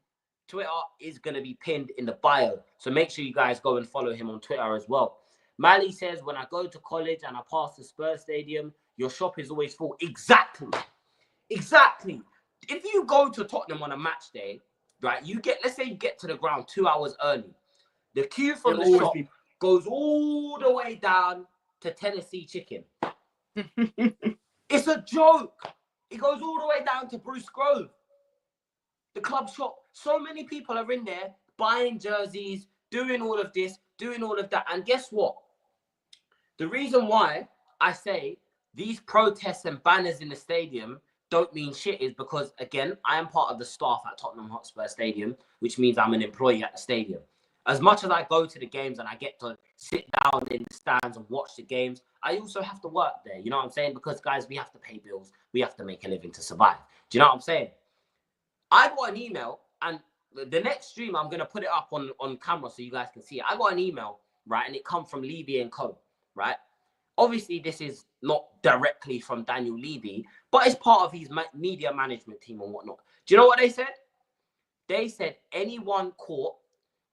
Twitter is going to be pinned in the bio. So make sure you guys go and follow him on Twitter as well. Mally says, when I go to college and I pass the Spurs stadium, your shop is always full. Exactly. Exactly. If you go to Tottenham on a match day, right, let's say you get to the ground 2 hours early. The queue from the shop goes all the way down to Tennessee Chicken. It's a joke. It goes all the way down to Bruce Grove. The club shop. So many people are in there buying jerseys, doing all of this, doing all of that. And guess what? The reason why I say these protests and banners in the stadium don't mean shit is because, again, I am part of the staff at Tottenham Hotspur Stadium, which means I'm an employee at the stadium. As much as I go to the games and I get to sit down in the stands and watch the games, I also have to work there. You know what I'm saying? Because, guys, we have to pay bills. We have to make a living to survive. Do you know what I'm saying? I got an email, and the next stream, I'm going to put it up on camera so you guys can see it. I got an email, right, and it come from Levy & Co., right? Obviously, this is not directly from Daniel Levy, but it's part of his media management team and whatnot. Do you know what they said? They said anyone caught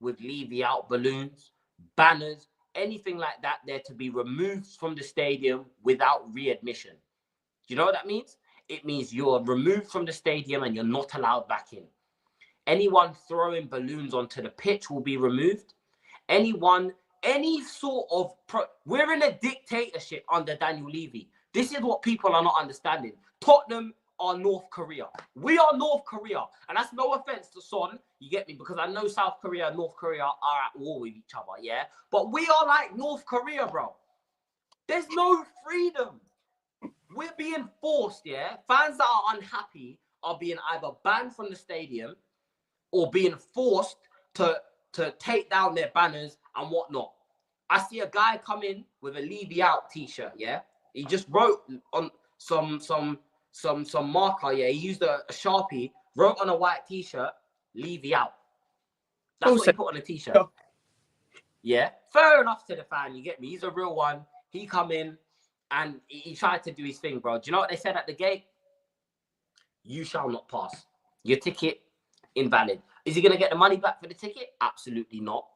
with Levy out balloons, banners, anything like that, they're to be removed from the stadium without readmission. Do you know what that means? It means you're removed from the stadium and you're not allowed back in. Anyone throwing balloons onto the pitch will be removed. Any sort of... We're in a dictatorship under Daniel Levy. This is what people are not understanding. Tottenham are North Korea. We are North Korea. And that's no offense to Son, you get me? Because I know South Korea and North Korea are at war with each other, yeah? But we are like North Korea, bro. There's no freedom. We're being forced, yeah? Fans that are unhappy are being either banned from the stadium or being forced to take down their banners and whatnot. I see a guy come in with a Levy out t-shirt, yeah? He just wrote on some marker, yeah? He used a Sharpie, wrote on a white t-shirt, Levy out. That's what he put on a t-shirt. Yeah? Fair enough to the fan, you get me? He's a real one. He come in and he tried to do his thing, bro. Do you know what they said at the gate? You shall not pass. Your ticket, invalid. Is he going to get the money back for the ticket? Absolutely not.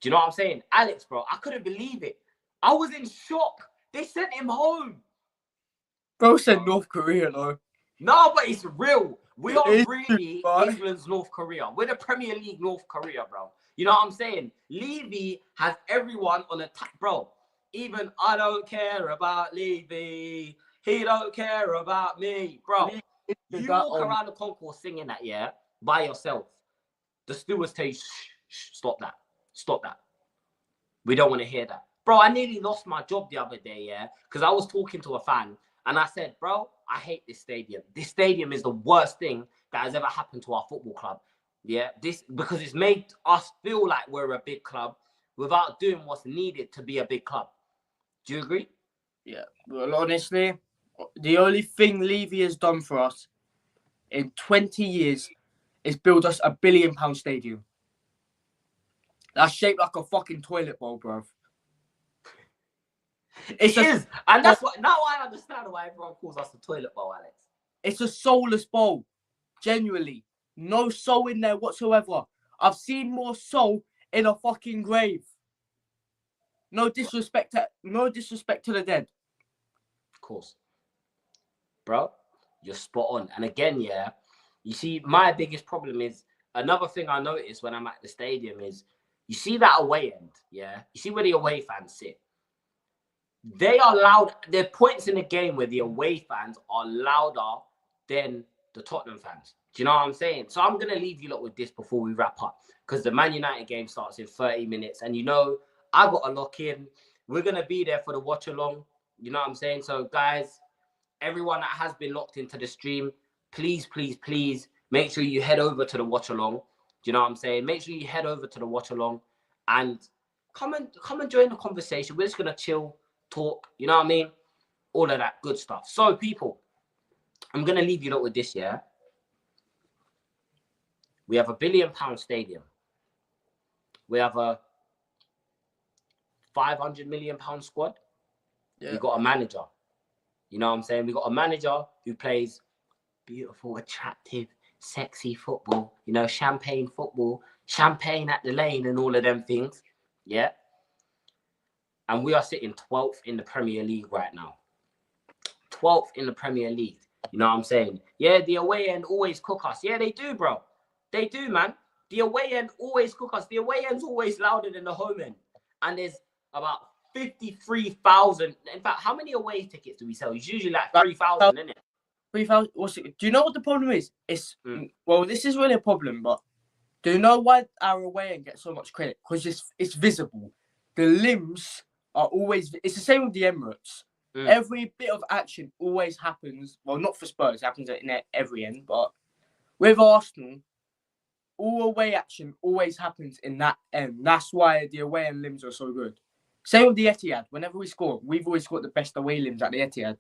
Do you know what I'm saying? Alex, bro, I couldn't believe it. I was in shock. They sent him home. Bro said North Korea, though. No, but it's real. We are really England's North Korea. We're the Premier League North Korea, bro. You know what I'm saying? Levy has everyone on attack, bro. Even I don't care about Levy. He don't care about me, bro. You walk around the concourse singing that, yeah, by yourself. The stewards tell you, shh, stop that. Stop that. We don't want to hear that. Bro, I nearly lost my job the other day, yeah? Because I was talking to a fan and I said, bro, I hate this stadium. This stadium is the worst thing that has ever happened to our football club. Yeah, because it's made us feel like we're a big club without doing what's needed to be a big club. Do you agree? Yeah. Well, honestly, the only thing Levy has done for us in 20 years is build us £1 billion stadium. That's shaped like a fucking toilet bowl, bro. It is. And that's what, now I understand why everyone calls us the toilet bowl, Alex. It's a soulless bowl. Genuinely. No soul in there whatsoever. I've seen more soul in a fucking grave. No disrespect to the dead. Of course. Bro, you're spot on. And again, yeah, you see, my biggest problem is, another thing I notice when I'm at the stadium is, you see that away end, yeah? You see where the away fans sit. They are loud. There are points in the game where the away fans are louder than the Tottenham fans. Do you know what I'm saying? So I'm going to leave you lot with this before we wrap up, because the Man United game starts in 30 minutes. And, you know, I got to lock in. We're going to be there for the watch along. You know what I'm saying? So, guys, everyone that has been locked into the stream, please, please, please make sure you head over to the watch along. Do you know what I'm saying? Make sure you head over to the watch along and come and join the conversation. We're just going to chill, talk, you know what I mean? All of that good stuff. So, people, I'm going to leave you lot with this, yeah? We have £1 billion stadium. We have a £500 million squad. Yeah. We got a manager. You know what I'm saying? We got a manager who plays beautiful, attractive, sexy football. You know, champagne football, champagne at the lane and all of them things. Yeah. And we are sitting 12th in the Premier League right now. 12th in the Premier League. You know what I'm saying? Yeah, the away end always cook us. Yeah, they do, bro. They do, man. The away end always cook us. The away end's always louder than the home end. And there's about 53,000. In fact, how many away tickets do we sell? It's usually like 3,000, isn't it? 3,000. Do you know what the problem is? Well, this is really a problem, but do you know why our away end gets so much credit? Because it's visible. The limbs are always. It's the same with the Emirates. Every bit of action always happens. Well, not for Spurs. It happens in every end, but with Arsenal, all away action always happens in that end. That's why the away end limbs are so good. Same with the Etihad. Whenever we score, we've always got the best away limbs at the Etihad.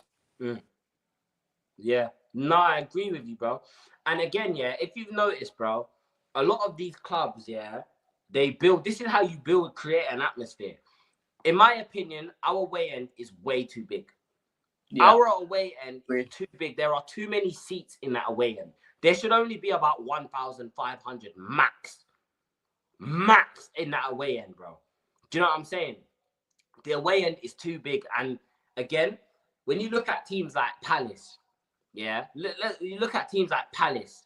Yeah. No, I agree with you, bro. And again, yeah, if you've noticed, bro, a lot of these clubs, yeah, they build. This is how you create an atmosphere. In my opinion, our away end is way too big. Yeah. Our away end is too big. There are too many seats in that away end. There should only be about 1,500 max in that away end, bro. Do you know what I'm saying? The away end is too big. And again, when you look at teams like Palace, yeah, you look at teams like Palace,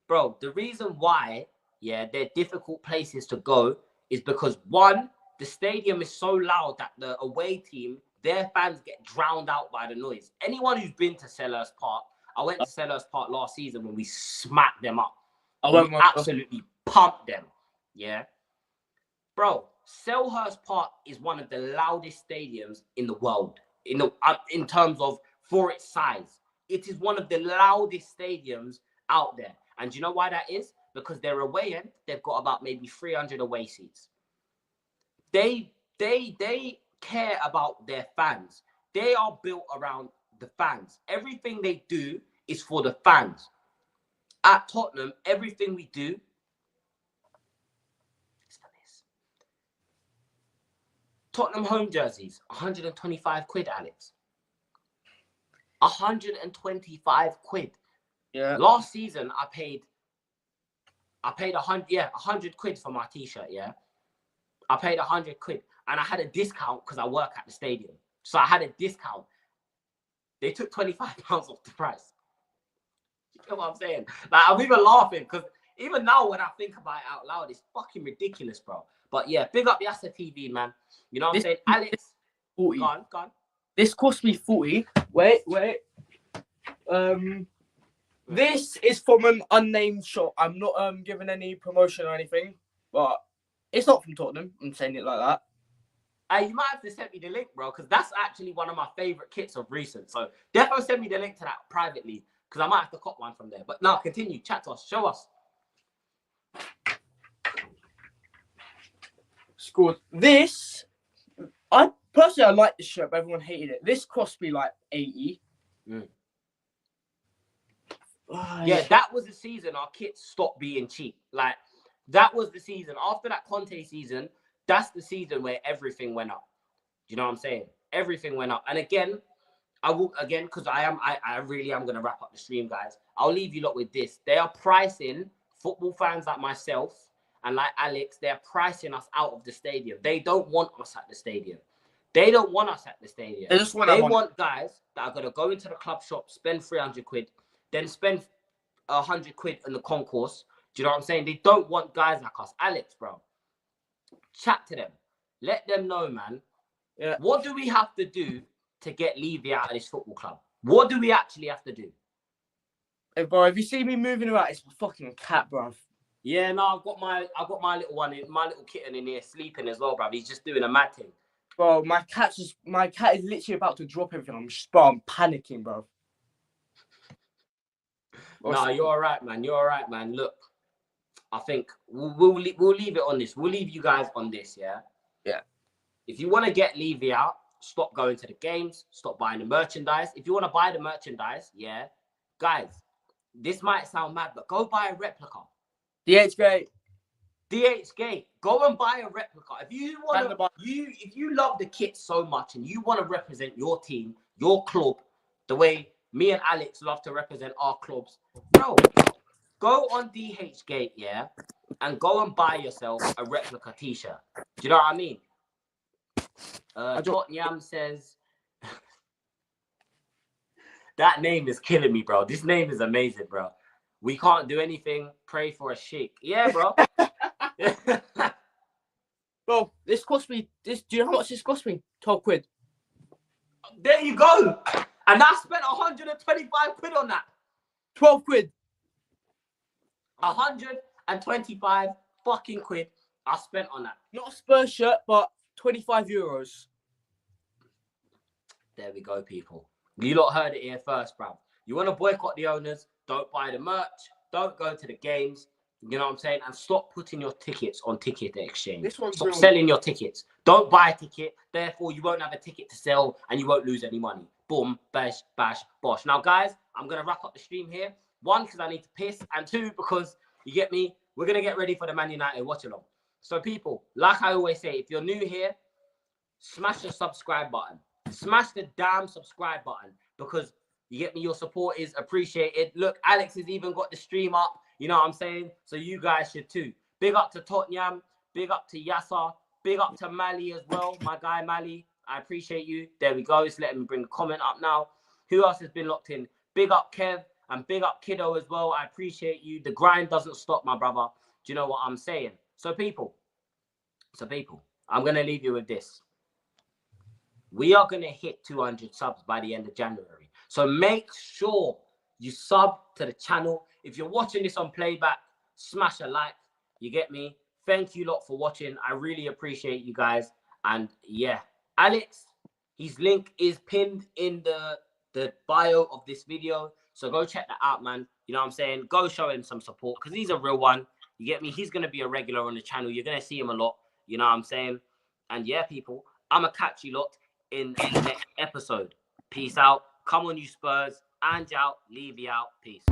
bro, the reason why, yeah, they're difficult places to go is because, one, the stadium is so loud that the away team, their fans get drowned out by the noise. Anyone who's been to Selhurst Park, I went to Selhurst Park last season when we smacked them up. We absolutely pumped them. Yeah. Bro, Selhurst Park is one of the loudest stadiums in the world. In terms of, for its size. It is one of the loudest stadiums out there. And do you know why that is? Because their away end, they've got about maybe 300 away seats. They care about their fans. They are built around the fans. Everything they do is for the fans. At Tottenham, everything we do is for this. Tottenham home jerseys, 125 quid, Alex. 125 quid. Yeah. Last season, I paid 100 quid for my t-shirt, yeah. I paid 100 quid and I had a discount because I work at the stadium. So I had a discount. They took £25 off the price. You know what I'm saying? Like, I'm even laughing because even now when I think about it out loud, it's fucking ridiculous, bro. But yeah, big up Yasser TV, man. You know what I'm saying? Alex, 40. Go on. This cost me 40. Wait. This is from an unnamed shop. I'm not giving any promotion or anything, but it's not from Tottenham. I'm saying it like that. You might have to send me the link, bro, because that's actually one of my favorite kits of recent. So definitely send me the link to that privately, because I might have to cop one from there. But now, continue. Chat to us. Show us. Scored. This, I like this shirt, but everyone hated it. This cost me like 80. Yeah, that was the season our kits stopped being cheap. Like, that was the season. After that Conte season, that's the season where everything went up. Do you know what I'm saying? Everything went up. And again, I will again because I really am gonna wrap up the stream, guys. I'll leave you lot with this. They are pricing football fans like myself and like Alex. They're pricing us out of the stadium. They don't want us at the stadium. They don't want us at the stadium. They want guys that are gonna go into the club shop, spend 300 quid, then spend 100 quid in the concourse. Do you know what I'm saying? They don't want guys like us. Alex, bro, chat to them. Let them know, man. Yeah. What do we have to do to get Levy out of this football club? What do we actually have to do? Hey, bro, if you see me moving around, it's a fucking cat, bro. Yeah, no, I've got my little one, my little kitten in here sleeping as well, bro. He's just doing a mad thing. Bro, my cat is literally about to drop everything. I'm panicking, bro. No, you're all right, man. You're all right, man. Look, I think we'll leave it on this. We'll leave you guys on this, yeah? Yeah. If you want to get Levy out, stop going to the games, stop buying the merchandise. If you want to buy the merchandise, yeah, guys, this might sound mad, but go buy a replica. DHgate. DHgate. Go and buy a replica. If you want to, if you love the kit so much and you want to represent your team, your club, the way me and Alex love to represent our clubs, bro, go on DHgate, yeah, and go and buy yourself a replica t-shirt. Do you know what I mean? Tottenham says that name is killing me, bro. This name is amazing, bro. We can't do anything. Pray for a sheik. Yeah, bro. Bro, this cost me. Do you know how much this cost me? 12 quid. There you go. And I spent 125 quid on that. 12 quid. 125 fucking quid I spent on that. Not a Spurs shirt, but 25 euros. There we go, people. You lot heard it here first, bruv. You want to boycott the owners, don't buy the merch, don't go to the games, you know what I'm saying? And stop putting your tickets on ticket exchange. Stop selling your tickets. Don't buy a ticket, therefore you won't have a ticket to sell and you won't lose any money. Boom, bash, bash, bosh. Now, guys, I'm going to wrap up the stream here. 1, because I need to piss, and 2, because, you get me, we're going to get ready for the Man United watch-along. So, people, like I always say, if you're new here, smash the subscribe button. Smash the damn subscribe button, because you get me, your support is appreciated. Look, Alex has even got the stream up, you know what I'm saying? So you guys should too. Big up to Tottenham, big up to Yasser, big up to Mali as well, my guy Mali. I appreciate you. There we go. It's letting me bring a comment up now. Who else has been locked in? Big up Kev and big up Kiddo as well. I appreciate you. The grind doesn't stop, my brother. Do you know what I'm saying? So people, I'm going to leave you with this. We are going to hit 200 subs by the end of January. So make sure you sub to the channel. If you're watching this on playback, smash a like. You get me? Thank you lot for watching. I really appreciate you guys. And yeah, Alex, his link is pinned in the bio of this video. So go check that out, man. You know what I'm saying? Go show him some support because he's a real one. You get me? He's going to be a regular on the channel. You're going to see him a lot. You know what I'm saying? And yeah, people, I'm going to catch you lot in the next episode. Peace out. Come on, you Spurs. Ange out. Levy out. Peace.